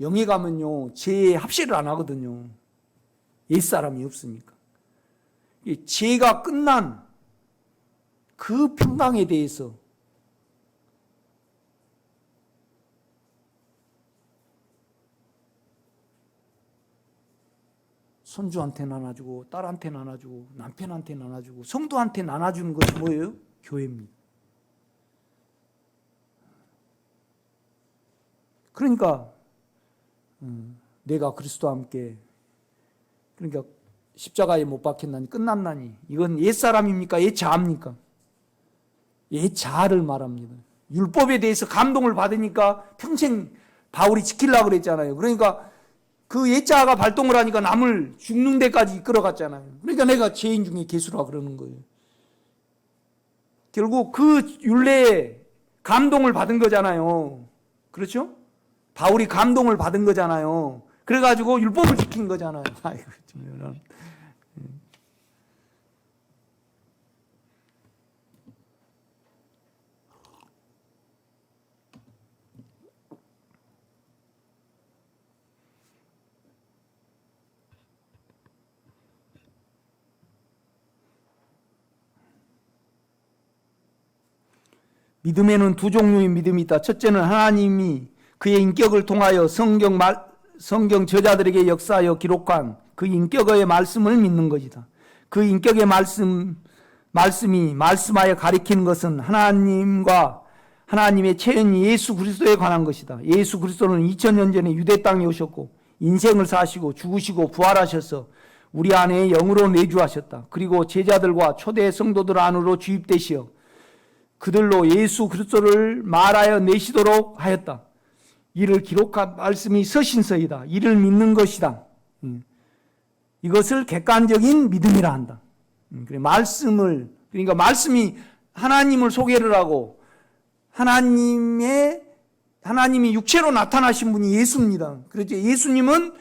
영에 가면요 죄에 합세를 안 하거든요. 옛사람이 없으니까. 죄가 끝난 그 평강에 대해서 손주한테 나눠주고 딸한테 나눠주고 남편한테 나눠주고 성도한테 나눠주는 것이 뭐예요? 교회입니다. 그러니까 내가 그리스도와 함께 그러니까 십자가에 못 박혔나니 끝났나니 이건 옛사람입니까? 옛자합니까? 옛자아를 말합니다. 율법에 대해서 감동을 받으니까 평생 바울이 지키려고 그랬잖아요. 그러니까 그 옛자아가 발동을 하니까 남을 죽는 데까지 이끌어갔잖아요. 그러니까 내가 죄인 중에 괴수라 그러는 거예요. 결국 그 율례에 감동을 받은 거잖아요. 그렇죠? 바울이 감동을 받은 거잖아요. 그래가지고 율법을 지킨 거잖아요. 아이고, 참, 믿음에는 두 종류의 믿음이 있다. 첫째는 하나님이 그의 인격을 통하여 성경 저자들에게 역사하여 기록한 그 인격의 말씀을 믿는 것이다. 그 인격의 말씀이 말씀하여 가리키는 것은 하나님과 하나님의 체인 예수 그리스도에 관한 것이다. 예수 그리스도는 2000년 전에 유대 땅에 오셨고 인생을 사시고 죽으시고 부활하셔서 우리 안에 영으로 내주하셨다. 그리고 제자들과 초대 성도들 안으로 주입되시어 그들로 예수 그리스도를 말하여 내시도록 하였다. 이를 기록한 말씀이 서신서이다. 이를 믿는 것이다. 이것을 객관적인 믿음이라 한다. 그러니까 말씀이 하나님을 소개를 하고 하나님이 육체로 나타나신 분이 예수입니다. 그렇죠. 예수님은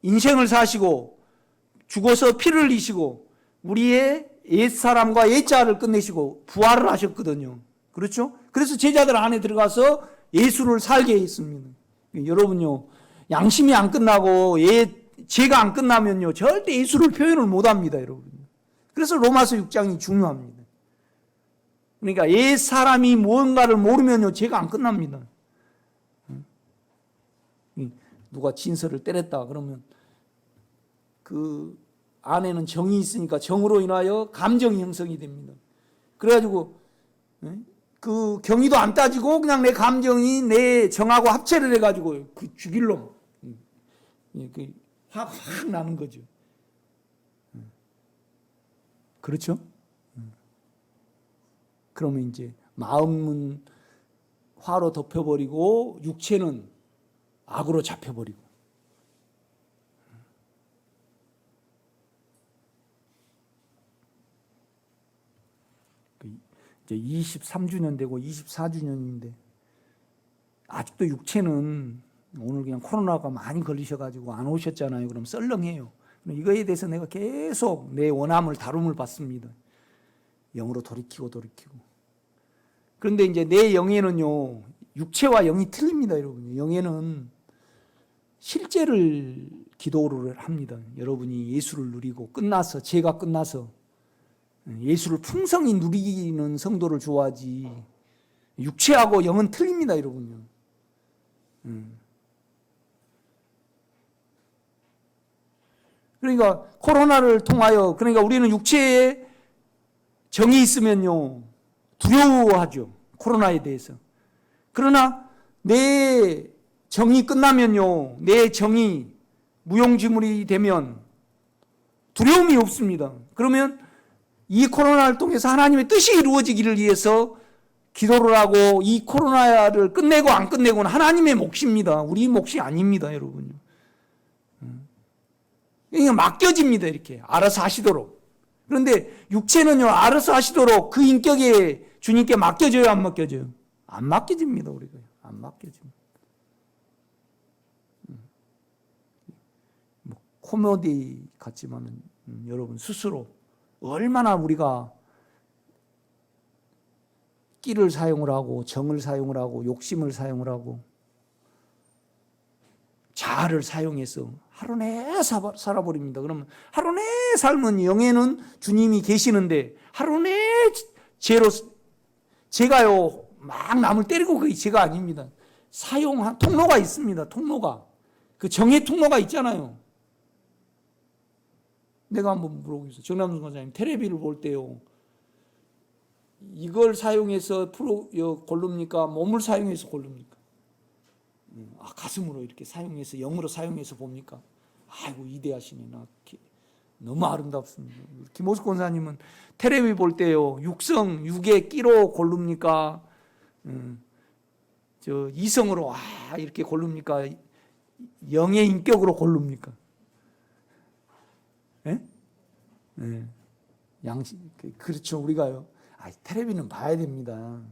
인생을 사시고 죽어서 피를 흘리시고 우리의 옛사람과 옛자를 끝내시고 부활을 하셨거든요. 그렇죠? 그래서 제자들 안에 들어가서 예수를 살게 했습니다. 여러분요, 양심이 안 끝나고 죄가 안 끝나면요, 절대 예수를 표현을 못 합니다, 여러분. 그래서 로마서 6장이 중요합니다. 그러니까 옛사람이 무언가를 모르면요, 죄가 안 끝납니다. 누가 진설을 때렸다 그러면 그 안에는 정이 있으니까 정으로 인하여 감정이 형성이 됩니다. 그래가지고 그 경위도 안 따지고 그냥 내 감정이 내 정하고 합체를 해가지고 그 죽일 놈 확 나는 거죠. 그렇죠? 그러면 이제 마음은 화로 덮여버리고 육체는 악으로 잡혀버리고 이제 23주년 되고 24주년인데 아직도 육체는 오늘 그냥 코로나가 많이 걸리셔가지고 안 오셨잖아요. 그럼 썰렁해요. 이거에 대해서 내가 계속 내 원함을 다룸을 받습니다. 영으로 돌이키고 그런데 이제 내 영에는요 육체와 영이 틀립니다. 여러분 영에는 실제를 기도를 합니다. 여러분이 예수를 누리고 끝나서 죄가 끝나서 예수를 풍성히 누리는 성도를 좋아하지 육체하고 영은 틀립니다. 여러분요. 그러니까 코로나를 통하여 그러니까 우리는 육체의 정이 있으면요 두려워하죠. 코로나에 대해서. 그러나 내 정이 끝나면요, 내 정이 무용지물이 되면 두려움이 없습니다. 그러면 이 코로나를 통해서 하나님의 뜻이 이루어지기를 위해서 기도를 하고 이 코로나를 끝내고 안 끝내고는 하나님의 몫입니다. 우리 몫이 아닙니다, 여러분요. 그러니까 맡겨집니다, 이렇게. 알아서 하시도록. 그런데 육체는요, 알아서 하시도록 그 인격에 주님께 맡겨져요, 안 맡겨져요? 안 맡겨집니다, 우리가. 안 맡겨집니다. 뭐, 코미디 같지만은, 여러분, 스스로 얼마나 우리가 끼를 사용을 하고, 정을 사용을 하고, 욕심을 사용을 하고, 자아를 사용해서 하루 내 살아버립니다. 그러면 하루 내 삶은 영에는 주님이 계시는데 하루 내 죄로 제가요 막 남을 때리고 그게 죄가 아닙니다. 사용한 통로가 있습니다. 통로가 그 정의 통로가 있잖아요. 내가 한번 물어보겠어요. 정남순 권사님 텔레비를 볼 때요 이걸 사용해서 고릅니까? 몸을 사용해서 고릅니까? 가슴으로 이렇게 사용해서 영으로 사용해서 봅니까? 아이고 위대하시네. 나 너무 아름답습니다. 김호숙 권사님은 텔레비 볼 때요 육의 끼로 고릅니까? 이성으로 이렇게 고릅니까? 영의 인격으로 고릅니까? 예? 네. 그렇죠. 우리가요. 텔레비는 봐야 됩니다.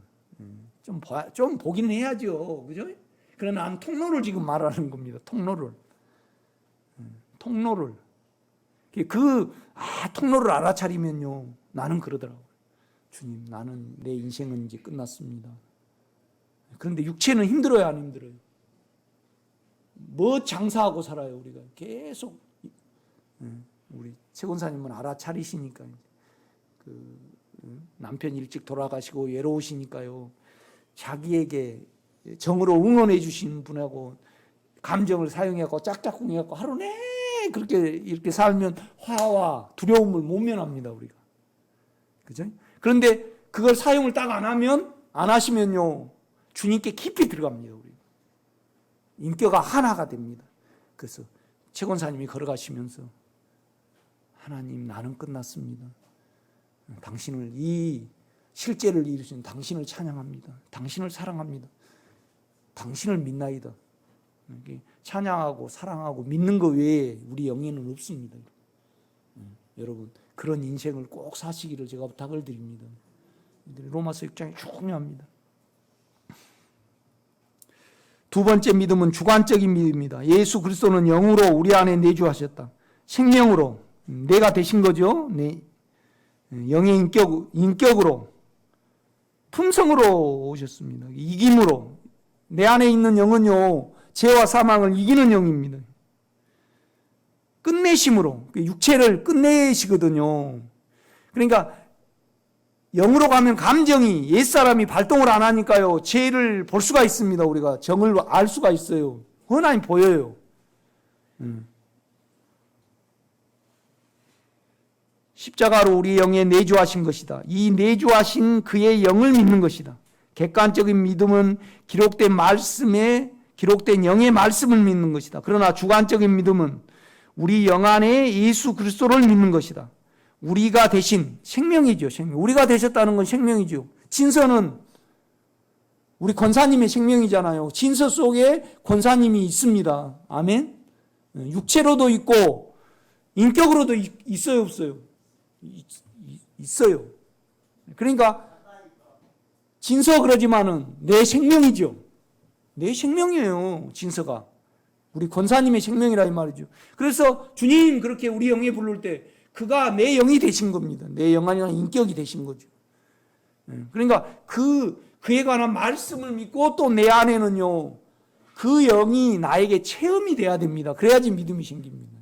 좀 보긴 해야죠. 그죠? 그러나 난 통로를 지금 말하는 겁니다. 통로를. 통로를 알아차리면요. 나는 그러더라고요. 주님, 나는 내 인생은 이제 끝났습니다. 그런데 육체는 힘들어요, 안 힘들어요? 뭐 장사하고 살아요, 우리가. 계속. 우리 최 권사님은 알아차리시니까. 남편 일찍 돌아가시고 외로우시니까요. 자기에게 정으로 응원해 주신 분하고 감정을 사용해갖고 짝짝꿍 해갖고 하루 내 그렇게 이렇게 살면 화와 두려움을 못 면합니다, 우리가. 그죠? 그런데 그걸 사용을 딱 안 하시면요, 주님께 깊이 들어갑니다, 우리. 인격가 하나가 됩니다. 그래서 최 권사님이 걸어가시면서 하나님, 나는 끝났습니다. 당신을, 이 실제를 이루신 당신을 찬양합니다. 당신을 사랑합니다. 당신을 믿나이다. 찬양하고 사랑하고 믿는 것 외에 우리 영에는 없습니다. 여러분, 그런 인생을 꼭 사시기를 제가 부탁을 드립니다. 로마서 6장이 중요합니다. 두 번째 믿음은 주관적인 믿음입니다. 예수 그리스도는 영으로 우리 안에 내주하셨다. 생명으로 내가 되신 거죠. 영의 인격으로 품성으로 오셨습니다. 이김으로 내 안에 있는 영은요 죄와 사망을 이기는 영입니다. 끝내심으로 육체를 끝내시거든요. 그러니까 영으로 가면 감정이 옛사람이 발동을 안 하니까요 죄를 볼 수가 있습니다. 우리가 정을 알 수가 있어요. 흔히 보여요. 십자가로 우리 영에 내주하신 것이다. 이 내주하신 그의 영을 믿는 것이다. 객관적인 믿음은 기록된 영의 말씀을 믿는 것이다. 그러나 주관적인 믿음은 우리 영 안에 예수 그리스도를 믿는 것이다. 우리가 되신 생명이죠. 생명. 우리가 되셨다는 건 생명이죠. 진서는 우리 권사님의 생명이잖아요. 진서 속에 권사님이 있습니다. 아멘. 육체로도 있고 인격으로도 있어요, 없어요? 있어요. 그러니까 진서 그러지만은 내 생명이죠. 내 생명이에요, 진서가. 우리 권사님의 생명이라 이 말이죠. 그래서 주님 그렇게 우리 영에 부를 때 그가 내 영이 되신 겁니다. 내 영 안이나 인격이 되신 거죠. 그러니까 그에 관한 말씀을 믿고 또 내 안에는요 그 영이 나에게 체험이 돼야 됩니다. 그래야지 믿음이 생깁니다.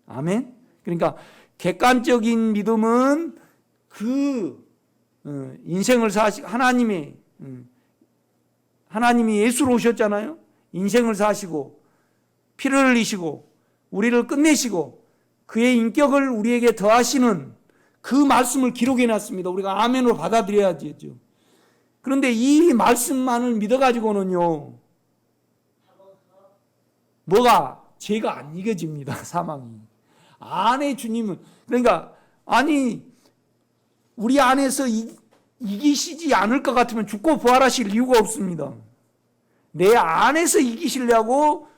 아멘. 그러니까 객관적인 믿음은 인생을 하나님이 예수로 오셨잖아요. 인생을 사시고 피를 흘리시고 우리를 끝내시고 그의 인격을 우리에게 더하시는 그 말씀을 기록해 놨습니다. 우리가 아멘으로 받아들여야죠. 그런데 이 말씀만을 믿어가지고는요, 뭐가? 죄가 안 이겨집니다. 사망이. 안에 주님은, 그러니까 아니 우리 안에서 이기시지 않을 것 같으면 죽고 부활하실 이유가 없습니다. 내 안에서 이기시려고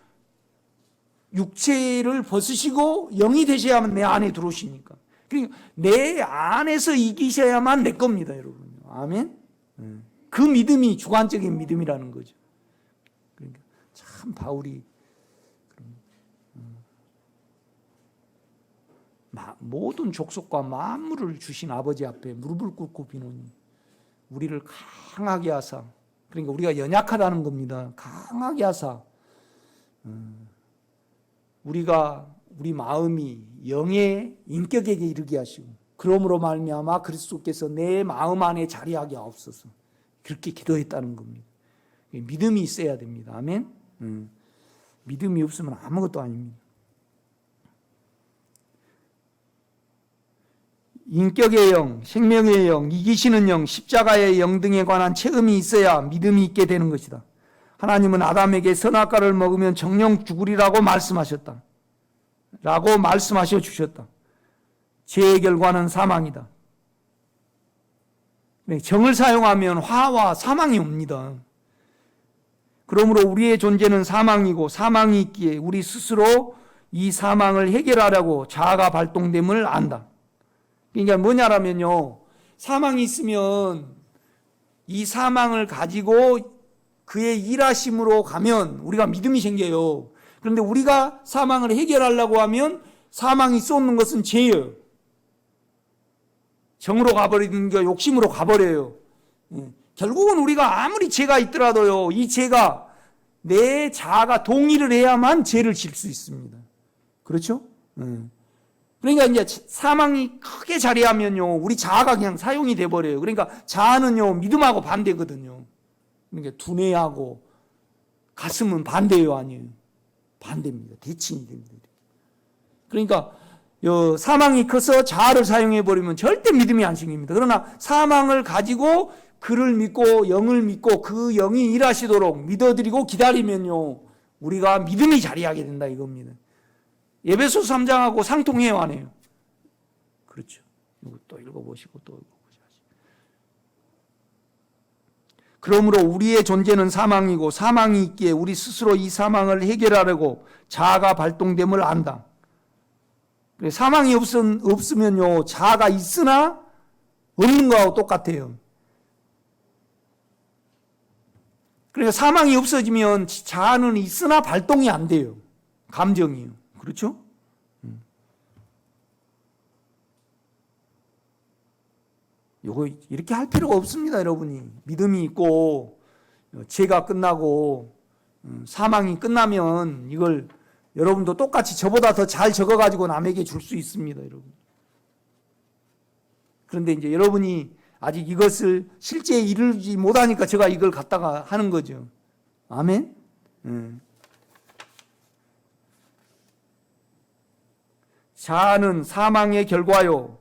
육체를 벗으시고 영이 되셔야만 내 안에 들어오시니까. 그러니까 내 안에서 이기셔야만 내 겁니다, 여러분. 아멘. 그 믿음이 주관적인 믿음이라는 거죠. 그러니까 참 바울이 모든 족속과 만물을 주신 아버지 앞에 무릎을 꿇고 비노니 우리를 강하게 하사, 그러니까 우리가 연약하다는 겁니다. 강하게 하사 우리 마음이 영의 인격에게 이르게 하시고 그러므로 말미암아 그리스도께서 내 마음 안에 자리하게 하옵소서. 그렇게 기도했다는 겁니다. 믿음이 있어야 됩니다. 아멘. 믿음이 없으면 아무것도 아닙니다. 인격의 영, 생명의 영, 이기시는 영, 십자가의 영 등에 관한 체험이 있어야 믿음이 있게 되는 것이다. 하나님은 아담에게 선악과를 먹으면 정령 죽으리라고 말씀하셨다. 라고 말씀하셔 주셨다. 죄의 결과는 사망이다. 정을 사용하면 화와 사망이 옵니다. 그러므로 우리의 존재는 사망이고 사망이 있기에 우리 스스로 이 사망을 해결하려고 자아가 발동됨을 안다. 그러니까 뭐냐라면요, 사망이 있으면 이 사망을 가지고 그의 일하심으로 가면 우리가 믿음이 생겨요. 그런데 우리가 사망을 해결하려고 하면 사망이 쏟는 것은 죄예요. 정으로 가버리는 게 욕심으로 가버려요. 결국은 우리가 아무리 죄가 있더라도요, 이 죄가 내 자아가 동의를 해야만 죄를 질 수 있습니다. 그렇죠? 그러니까 이제 사망이 크게 자리하면요, 우리 자아가 그냥 사용이 돼버려요. 그러니까 자아는요, 믿음하고 반대거든요. 그러니까 두뇌하고 가슴은 반대요, 아니에요? 반대입니다. 대칭이 됩니다. 그러니까 사망이 커서 자아를 사용해버리면 절대 믿음이 안 생깁니다. 그러나 사망을 가지고 그를 믿고 영을 믿고 그 영이 일하시도록 믿어드리고 기다리면요, 우리가 믿음이 자리하게 된다 이겁니다. 에베소 3장하고 상통해요, 안 해요? 그렇죠. 이거 또 읽어보시고 또 읽어보셔야지. 그러므로 우리의 존재는 사망이고 사망이 있기에 우리 스스로 이 사망을 해결하려고 자아가 발동됨을 안다. 사망이 없으면요, 자아가 있으나 없는 거하고 똑같아요. 그러니까 사망이 없어지면 자아는 있으나 발동이 안 돼요. 감정이요. 그렇죠? 요거 이렇게 할 필요가 없습니다, 여러분이. 믿음이 있고 죄가 끝나고 사망이 끝나면 이걸 여러분도 똑같이 저보다 더 잘 적어가지고 남에게 줄 수 있습니다, 여러분. 그런데 이제 여러분이 아직 이것을 실제에 이르지 못하니까 제가 이걸 갖다가 하는 거죠. 아멘? 자아는 사망의 결과요.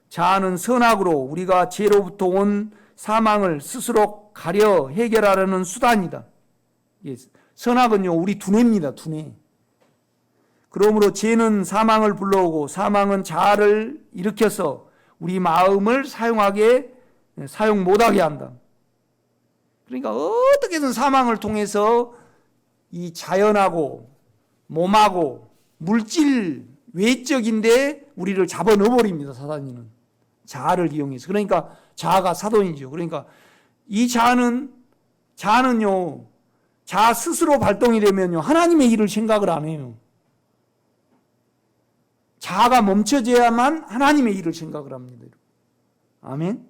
자아는 선악으로 우리가 죄로부터 온 사망을 스스로 가려 해결하려는 수단이다. 선악은요, 우리 두뇌입니다, 두뇌. 그러므로 죄는 사망을 불러오고 사망은 자아를 일으켜서 우리 마음을 사용 못하게 한다. 그러니까 어떻게든 사망을 통해서 이 자연하고 몸하고 물질 외적인데 우리를 잡아 넣어버립니다, 사단이는. 자아를 이용해서. 그러니까 자아가 사돈이죠. 그러니까 이 자아는요, 자아 스스로 발동이 되면요, 하나님의 일을 생각을 안 해요. 자아가 멈춰져야만 하나님의 일을 생각을 합니다. 아멘?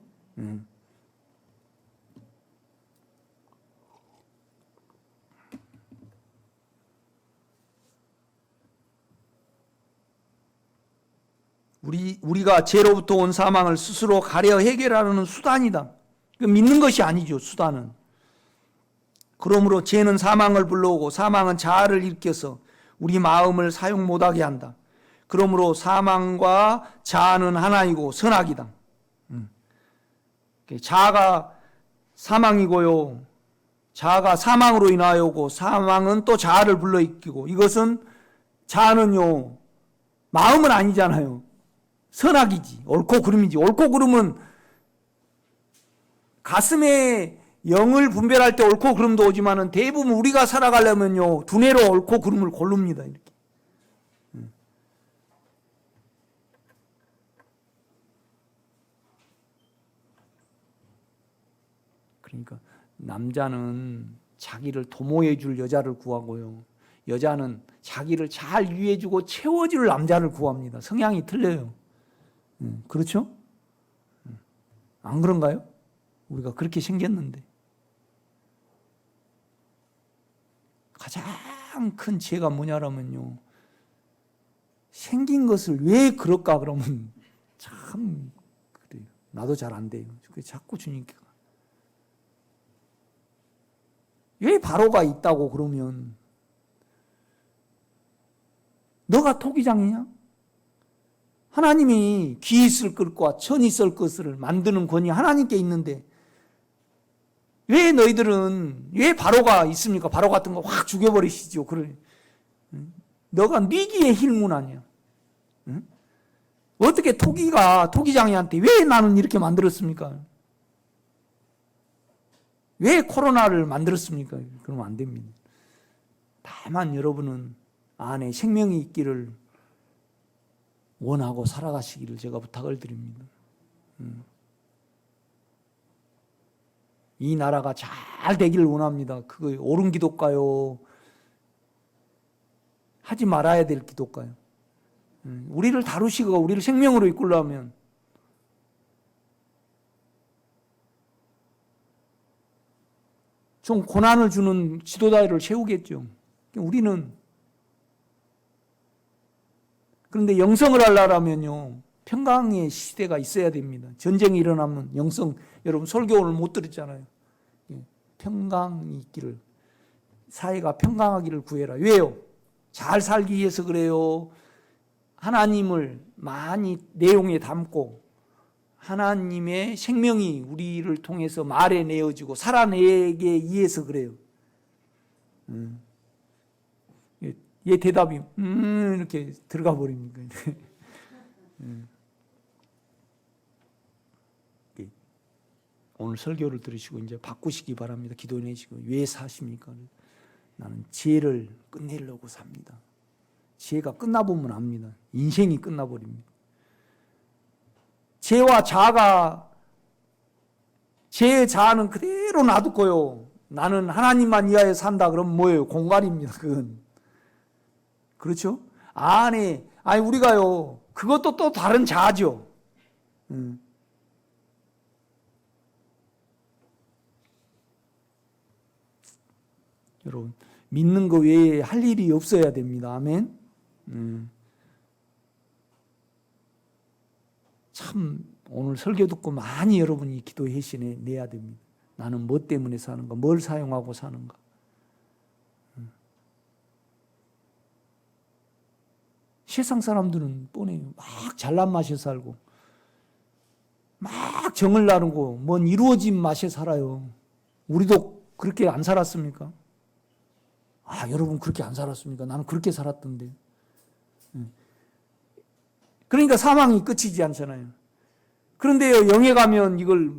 우리가 죄로부터 온 사망을 스스로 가려 해결하려는 수단이다. 믿는 것이 아니죠, 수단은. 그러므로 죄는 사망을 불러오고 사망은 자아를 일으켜서 우리 마음을 사용 못하게 한다. 그러므로 사망과 자아는 하나이고 선악이다. 자아가 사망이고요. 자아가 사망으로 인하여 오고 사망은 또 자아를 불러일으키고 이것은 자아는요. 마음은 아니잖아요. 선악이지. 옳고 그름이지. 옳고 그름은 가슴에 영을 분별할 때 옳고 그름도 오지만은 대부분 우리가 살아가려면요. 두뇌로 옳고 그름을 고릅니다. 이렇게. 그러니까 남자는 자기를 도모해 줄 여자를 구하고요. 여자는 자기를 잘 위해 주고 채워 줄 남자를 구합니다. 성향이 틀려요. 그렇죠? 안 그런가요? 우리가 그렇게 생겼는데. 가장 큰 죄가 뭐냐라면요. 생긴 것을 왜 그럴까 그러면 참 그래요. 나도 잘 안 돼요. 자꾸 주님께 왜 바로가 있다고 그러면 너가 토기장이냐? 하나님이 귀 있을 것과 천이 있을 것을 만드는 권위 하나님께 있는데 왜 너희들은 왜 바로가 있습니까? 바로 같은 거 확 죽여버리시죠. 그래. 너가 니기의 힐문 아니야. 응? 어떻게 토기장이한테 왜 나는 이렇게 만들었습니까? 왜 코로나를 만들었습니까? 그러면 안 됩니다. 다만 여러분은 안에 생명이 있기를 원하고 살아가시기를 제가 부탁을 드립니다. 이 나라가 잘 되기를 원합니다. 그거 옳은 기독가요? 하지 말아야 될 기독가요? 우리를 다루시고 우리를 생명으로 이끌려면 좀 고난을 주는 지도자를 세우겠죠. 우리는 그런데 영성을 하려면요 평강의 시대가 있어야 됩니다. 전쟁이 일어나면 영성 여러분 설교 오늘 못 들었잖아요. 평강이 있기를 사회가 평강하기를 구해라. 왜요? 잘 살기 위해서 그래요. 하나님을 많이 내용에 담고 하나님의 생명이 우리를 통해서 말에 내어지고 살아내게 위해서 그래요. 얘 대답이 이렇게 들어가 버립니까? 오늘 설교를 들으시고 이제 바꾸시기 바랍니다. 기도해내시고 왜 사십니까? 나는 지혜를 끝내려고 삽니다. 지혜가 끝나보면 압니다. 인생이 끝나버립니다. 죄와 자아가 죄의 자아는 그대로 놔두고요. 나는 하나님만 위하여 산다 그러면 뭐예요? 공갈입니다. 그건. 그렇죠? 아니 우리가요. 그것도 또 다른 자아죠. 여러분 믿는 거 외에 할 일이 없어야 됩니다. 아멘. 참 오늘 설교 듣고 많이 여러분이 기도 회심에 내야 됩니다. 나는 뭐 때문에 사는가? 뭘 사용하고 사는가? 세상 사람들은 뻔해요. 막 잘난 맛에 살고 막 정을 나누고 뭔 이루어진 맛에 살아요. 우리도 그렇게 안 살았습니까? 여러분 그렇게 안 살았습니까? 나는 그렇게 살았던데. 그러니까 사망이 끝이지 않잖아요. 그런데요, 영에 가면 이걸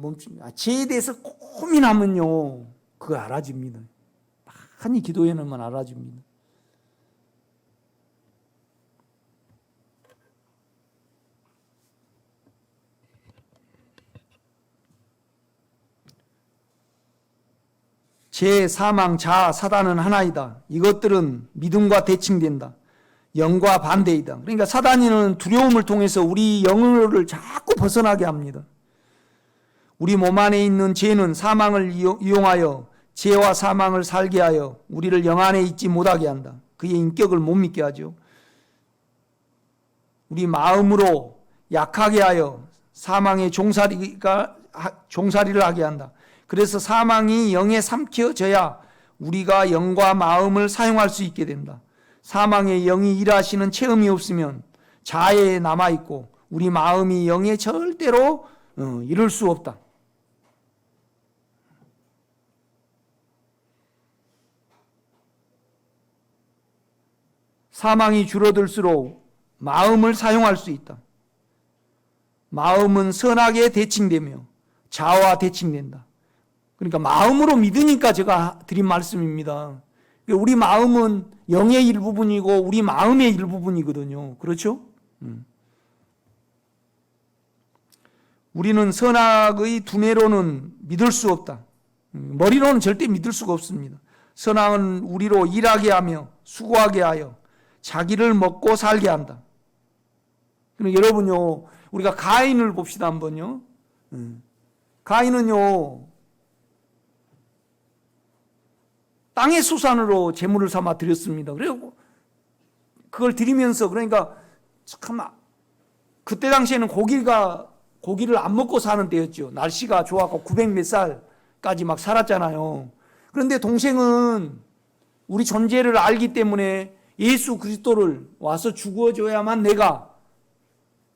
죄에 대해서 고민하면요, 그거 알아집니다. 많이 기도해놓으면 알아집니다. 죄, 사망, 자아, 사단은 하나이다. 이것들은 믿음과 대칭된다. 영과 반대이다. 그러니까 사단이는 두려움을 통해서 우리 영을 자꾸 벗어나게 합니다. 우리 몸 안에 있는 죄는 사망을 이용하여 죄와 사망을 살게 하여 우리를 영 안에 있지 못하게 한다. 그의 인격을 못 믿게 하죠. 우리 마음으로 약하게 하여 사망의 종살이를 하게 한다. 그래서 사망이 영에 삼켜져야 우리가 영과 마음을 사용할 수 있게 된다. 사망의 영이 일하시는 체험이 없으면 자아에 남아있고 우리 마음이 영에 절대로 이룰 수 없다. 사망이 줄어들수록 마음을 사용할 수 있다. 마음은 선악에 대칭되며 자아와 대칭된다. 그러니까 마음으로 믿으니까 제가 드린 말씀입니다. 우리 마음은 영의 일부분이고 우리 마음의 일부분이거든요. 그렇죠? 우리는 선악의 두뇌로는 믿을 수 없다. 머리로는 절대 믿을 수가 없습니다. 선악은 우리로 일하게 하며 수고하게 하여 자기를 먹고 살게 한다. 그러니까 여러분요, 우리가 가인을 봅시다 한번요. 가인은요, 땅의 수산으로 제물을 삼아 드렸습니다. 그리고 그걸 드리면서 그러니까 잠깐만 그때 당시에는 고기를 안 먹고 사는 때였죠. 날씨가 좋았고 900 몇 살까지 막 살았잖아요. 그런데 동생은 우리 존재를 알기 때문에 예수 그리스도를 와서 죽어줘야만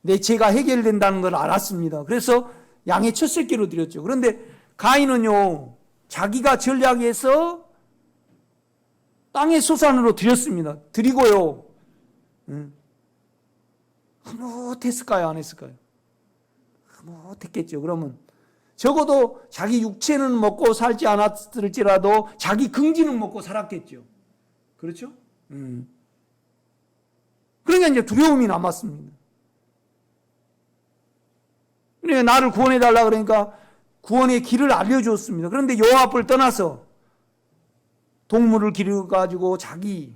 내 죄가 해결된다는 걸 알았습니다. 그래서 양의 첫 새끼로 드렸죠. 그런데 가인은요, 자기가 전략해서 땅의 소산으로 드렸습니다. 드리고요, 못했을까요? 안 했을까요? 못했겠죠. 그러면 적어도 자기 육체는 먹고 살지 않았을지라도 자기 긍지는 먹고 살았겠죠. 그렇죠? 그러니까 이제 두려움이 남았습니다. 그러니까 나를 구원해달라 그러니까 구원의 길을 알려주었습니다. 그런데 여호와 앞을 떠나서 동물을 기르가지고 자기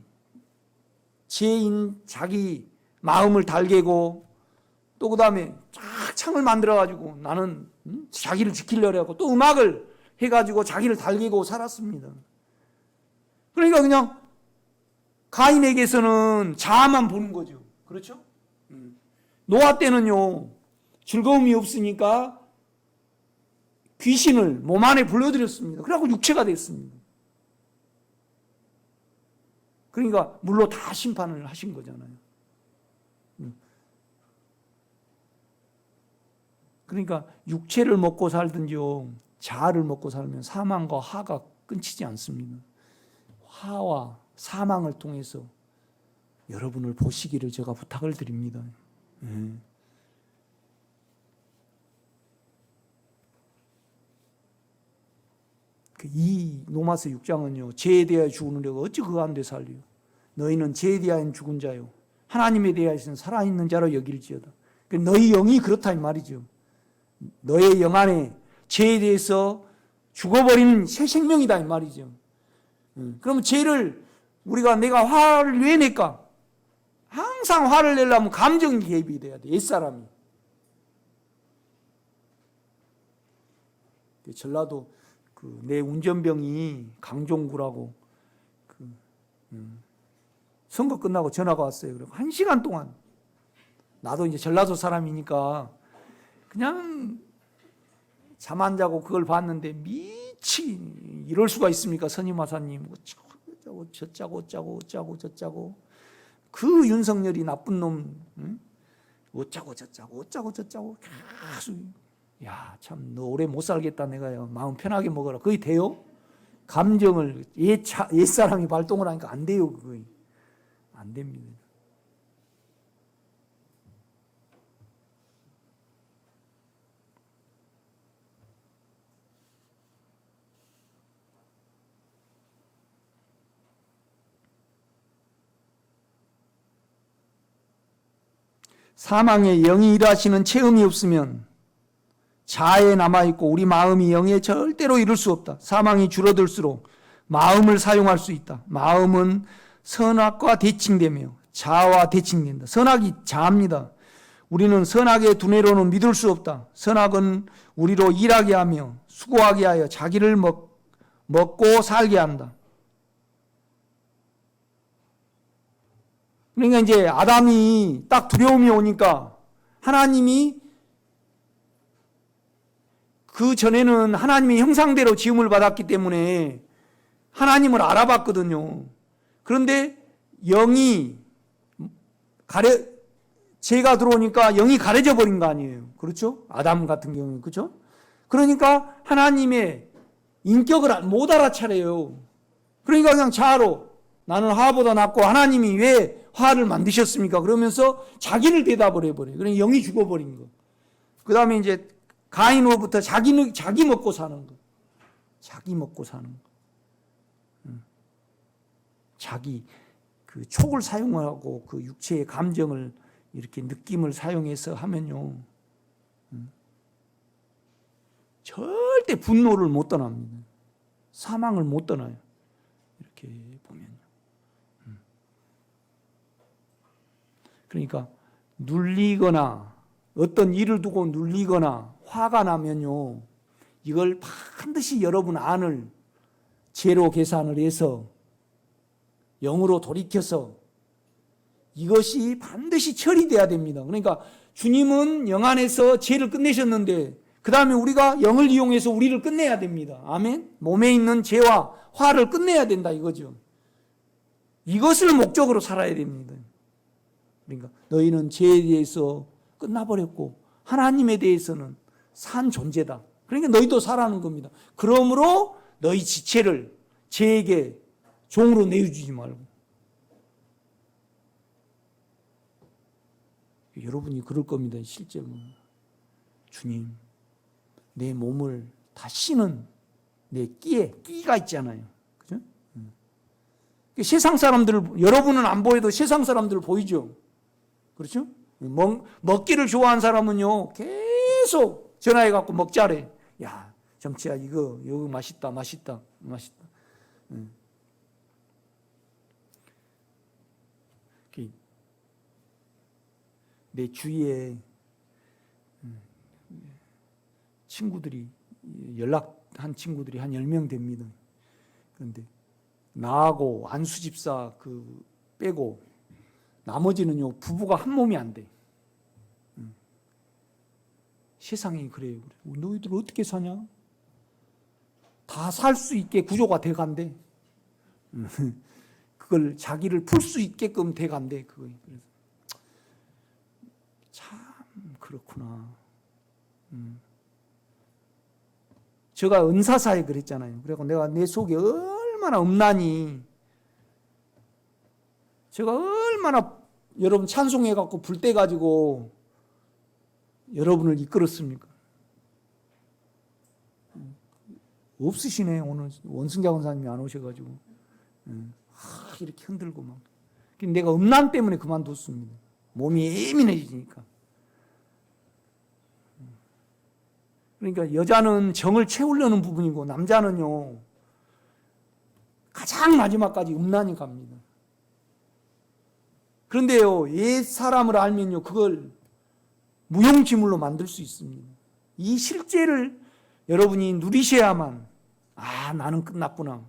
자기 마음을 달개고 또 그 다음에 쫙 창을 만들어가지고 나는 자기를 지키려고 하고 또 음악을 해가지고 자기를 달개고 살았습니다. 그러니까 그냥 가인에게서는 자아만 보는 거죠. 그렇죠? 노아 때는요, 즐거움이 없으니까 귀신을 몸 안에 불러들였습니다. 그래갖고 육체가 됐습니다. 그러니까 물로 다 심판을 하신 거잖아요. 그러니까 육체를 먹고 살든지요, 자아를 먹고 살면 사망과 화가 끊이지 않습니다. 화와 사망을 통해서 여러분을 보시기를 제가 부탁을 드립니다. 이 로마서 6장은요, 죄에 대하여 죽은 자가 어찌 그 가운데 살리요? 너희는 죄에 대하여 죽은 자요, 하나님에 대하여는 살아있는 자로 여길지어다. 너희 영이 그렇다 이 말이죠. 너의 영 안에 죄에 대해서 죽어버리는 새 생명이다 이 말이죠. 그러면 죄를 내가 화를 왜 낼까? 항상 화를 내려면 감정 개입이 돼야 돼. 옛사람이. 전라도 내 운전병이 강종구라고 선거 끝나고 전화가 왔어요. 그리고 1시간 동안 나도 이제 전라도 사람이니까 그냥 잠 안 자고 그걸 봤는데 이럴 수가 있습니까? 선임하사님 어쩌고 그 윤석열이 나쁜 놈 어쩌고 저쩌고 계속 참 너 오래 못 살겠다 내가요. 마음 편하게 먹어라. 그게 돼요? 감정을 옛사람이 발동을 하니까 안 돼요. 그거 안 됩니다. 사망의 영이 일하시는 체험이 없으면 자아에 남아있고 우리 마음이 영에 절대로 이룰 수 없다. 사망이 줄어들수록 마음을 사용할 수 있다. 마음은 선악과 대칭되며 자아와 대칭된다. 선악이 자아입니다. 우리는 선악의 두뇌로는 믿을 수 없다. 선악은 우리로 일하게 하며 수고하게 하여 자기를 먹고 살게 한다. 그러니까 이제 아담이 딱 두려움이 오니까 하나님이 그 전에는 하나님의 형상대로 지음을 받았기 때문에 하나님을 알아봤거든요. 그런데 영이 죄가 들어오니까 영이 가려져 버린 거 아니에요. 그렇죠? 아담 같은 경우는. 그렇죠? 그러니까 하나님의 인격을 못 알아차려요. 그러니까 그냥 자아로 나는 하와보다 낫고 하나님이 왜 화를 만드셨습니까? 그러면서 자기를 대답을 해버려요. 그러니까 영이 죽어버린 거. 그 다음에 이제 가인으로부터 자기 먹고 사는 거. 자기 먹고 사는 거. 자기 그 촉을 사용하고 그 육체의 감정을 이렇게 느낌을 사용해서 하면요. 절대 분노를 못 떠납니다. 사망을 못 떠나요. 이렇게 보면요. 그러니까 눌리거나 어떤 일을 두고 눌리거나 화가 나면요. 이걸 반드시 여러분 안을 제로 계산을 해서 영으로 돌이켜서 이것이 반드시 처리돼야 됩니다. 그러니까 주님은 영 안에서 죄를 끝내셨는데 그 다음에 우리가 영을 이용해서 우리를 끝내야 됩니다. 아멘? 몸에 있는 죄와 화를 끝내야 된다 이거죠. 이것을 목적으로 살아야 됩니다. 그러니까 너희는 죄에 대해서 끝나버렸고 하나님에 대해서는 산 존재다. 그러니까 너희도 살아는 겁니다. 그러므로 너희 지체를 죄에게 종으로 내어주지 말고. 여러분이 그럴 겁니다. 실제로. 주님, 내 몸을 다시는 내 끼가 있잖아요. 그죠? 세상 사람들, 여러분은 안 보여도 세상 사람들 보이죠? 그렇죠? 먹기를 좋아하는 사람은요, 계속 전화해갖고 먹자래. 야, 정치야, 이거 맛있다. 내 주위에 친구들이 연락한 친구들이 한 10명 됩니다. 그런데 나하고 안수 집사 빼고 나머지는요 부부가 한 몸이 안 돼. 세상이 그래요. 너희들 어떻게 사냐? 다 살 수 있게 구조가 돼 간대. 그걸 자기를 풀 수 있게끔 돼 간대. 그거. 참 그렇구나. 제가 은사사에 그랬잖아요. 그래서 내가 내 속에 얼마나 음란이, 제가 얼마나 여러분 찬송해갖고 불때가지고 여러분을 이끌었습니까? 없으시네. 오늘 원승자 원사님이 안 오셔가지고 이렇게 흔들고 막. 내가 음란 때문에 그만뒀습니다. 몸이 예민해지니까. 그러니까 여자는 정을 채우려는 부분이고 남자는요 가장 마지막까지 음란이 갑니다. 그런데요 옛 사람을 알면요 그걸 무용지물로 만들 수 있습니다. 이 실제를 여러분이 누리셔야만 나는 끝났구나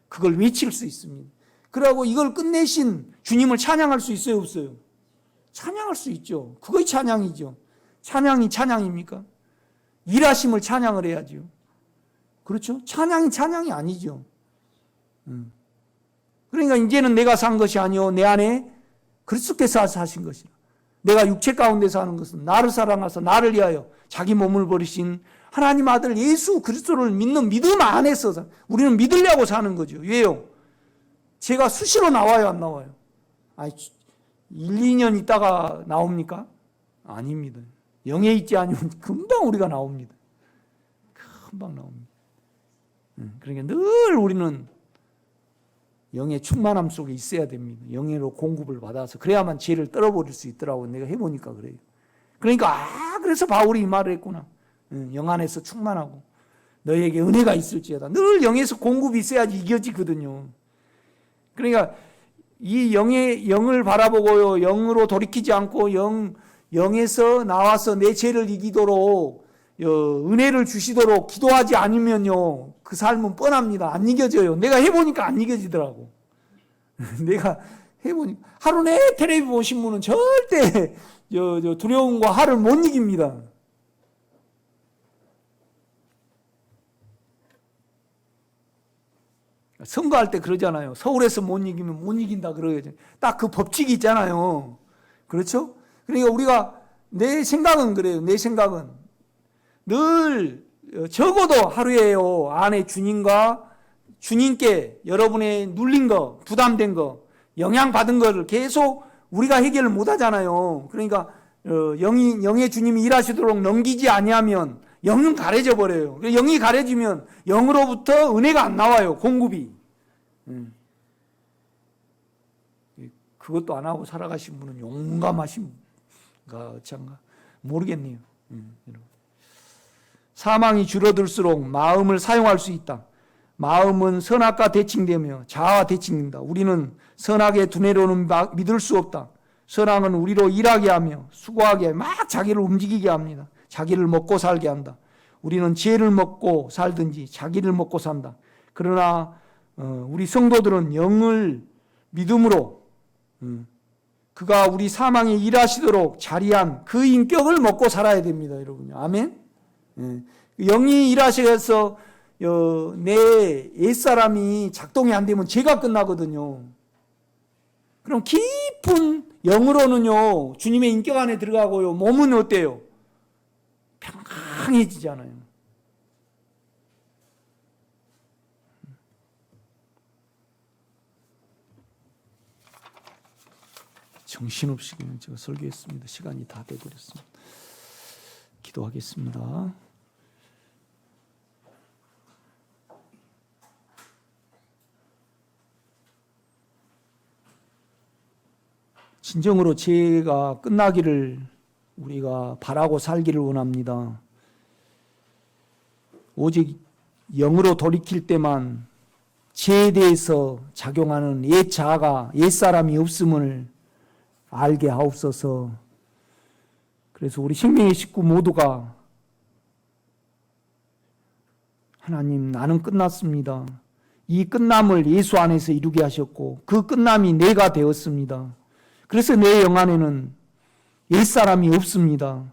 그걸 외칠 수 있습니다. 그러고 이걸 끝내신 주님을 찬양할 수 있어요 없어요? 찬양할 수 있죠. 그것이 찬양이죠. 찬양이 찬양입니까? 일하심을 찬양을 해야죠. 그렇죠? 찬양이 아니죠. 그러니까 이제는 내가 산 것이 아니요 내 안에 그리스도께서 사신 것이라. 내가 육체 가운데 사는 것은 나를 사랑하사 나를 위하여 자기 몸을 버리신 하나님 아들 예수 그리스도를 믿는 믿음 안에서 우리는 믿으려고 사는 거죠. 왜요? 제가 수시로 나와요 안 나와요? 1, 2년 있다가 나옵니까? 아닙니다. 영에 있지 않으면 금방 우리가 나옵니다. 금방 나옵니다. 그러니까 늘 우리는 영의 충만함 속에 있어야 됩니다. 영으로 공급을 받아서 그래야만 죄를 떨어버릴 수 있더라고. 내가 해보니까 그래요. 그러니까 그래서 바울이 이 말을 했구나. 영 안에서 충만하고 너희에게 은혜가 있을지어다. 늘 영에서 공급이 있어야지 이겨지거든요. 그러니까 이 영을 바라보고요 영으로 돌이키지 않고 영에서 나와서 내 죄를 이기도록 은혜를 주시도록 기도하지 않으면요 그 삶은 뻔합니다. 안 이겨져요. 내가 해보니까 안 이겨지더라고. 내가 해보니까 하루 내 텔레비 보신 분은 절대 두려움과 화를 못 이깁니다. 선거할 때 그러잖아요. 서울에서 못 이기면 못 이긴다 그러죠. 딱 그 법칙이 있잖아요. 그렇죠? 그러니까 우리가 내 생각은 그래요. 내 생각은 늘 적어도 하루에요 안에 주님께 여러분의 눌린 거, 부담된 거, 영향받은 거를 계속 우리가 해결을 못 하잖아요. 그러니까 영의 주님이 일하시도록 넘기지 아니하면 영은 가려져 버려요. 영이 가려지면 영으로부터 은혜가 안 나와요. 공급이. 그것도 안 하고 살아가신 분은 용감하신가 어쩐가 모르겠네요. 사망이 줄어들수록 마음을 사용할 수 있다. 마음은 선악과 대칭되며 자아와 대칭된다. 우리는 선악의 두뇌로는 믿을 수 없다. 선악은 우리로 일하게 하며 수고하게 막 자기를 움직이게 합니다. 자기를 먹고 살게 한다. 우리는 죄를 먹고 살든지 자기를 먹고 산다. 그러나 우리 성도들은 영을 믿음으로 그가 우리 사망에 일하시도록 자리한 그 인격을 먹고 살아야 됩니다. 여러분. 아멘. 영이 일하셔서 내 옛사람이 작동이 안 되면 죄가 끝나거든요. 그럼 깊은 영으로는요 주님의 인격 안에 들어가고요 몸은 어때요? 평강해지잖아요. 정신없이 그냥 제가 설교했습니다. 시간이 다 돼버렸습니다. 기도하겠습니다. 진정으로 죄가 끝나기를 우리가 바라고 살기를 원합니다. 오직 영으로 돌이킬 때만 죄에 대해서 작용하는 옛 자아가 옛 사람이 없음을 알게 하옵소서. 그래서 우리 생명의 식구 모두가 하나님 나는 끝났습니다. 이 끝남을 예수 안에서 이루게 하셨고 그 끝남이 내가 되었습니다. 그래서 내 영 안에는 옛사람이 없습니다.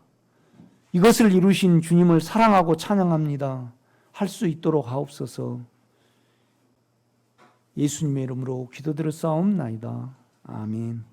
이것을 이루신 주님을 사랑하고 찬양합니다. 할 수 있도록 하옵소서. 예수님의 이름으로 기도드렸사옵나이다. 아멘.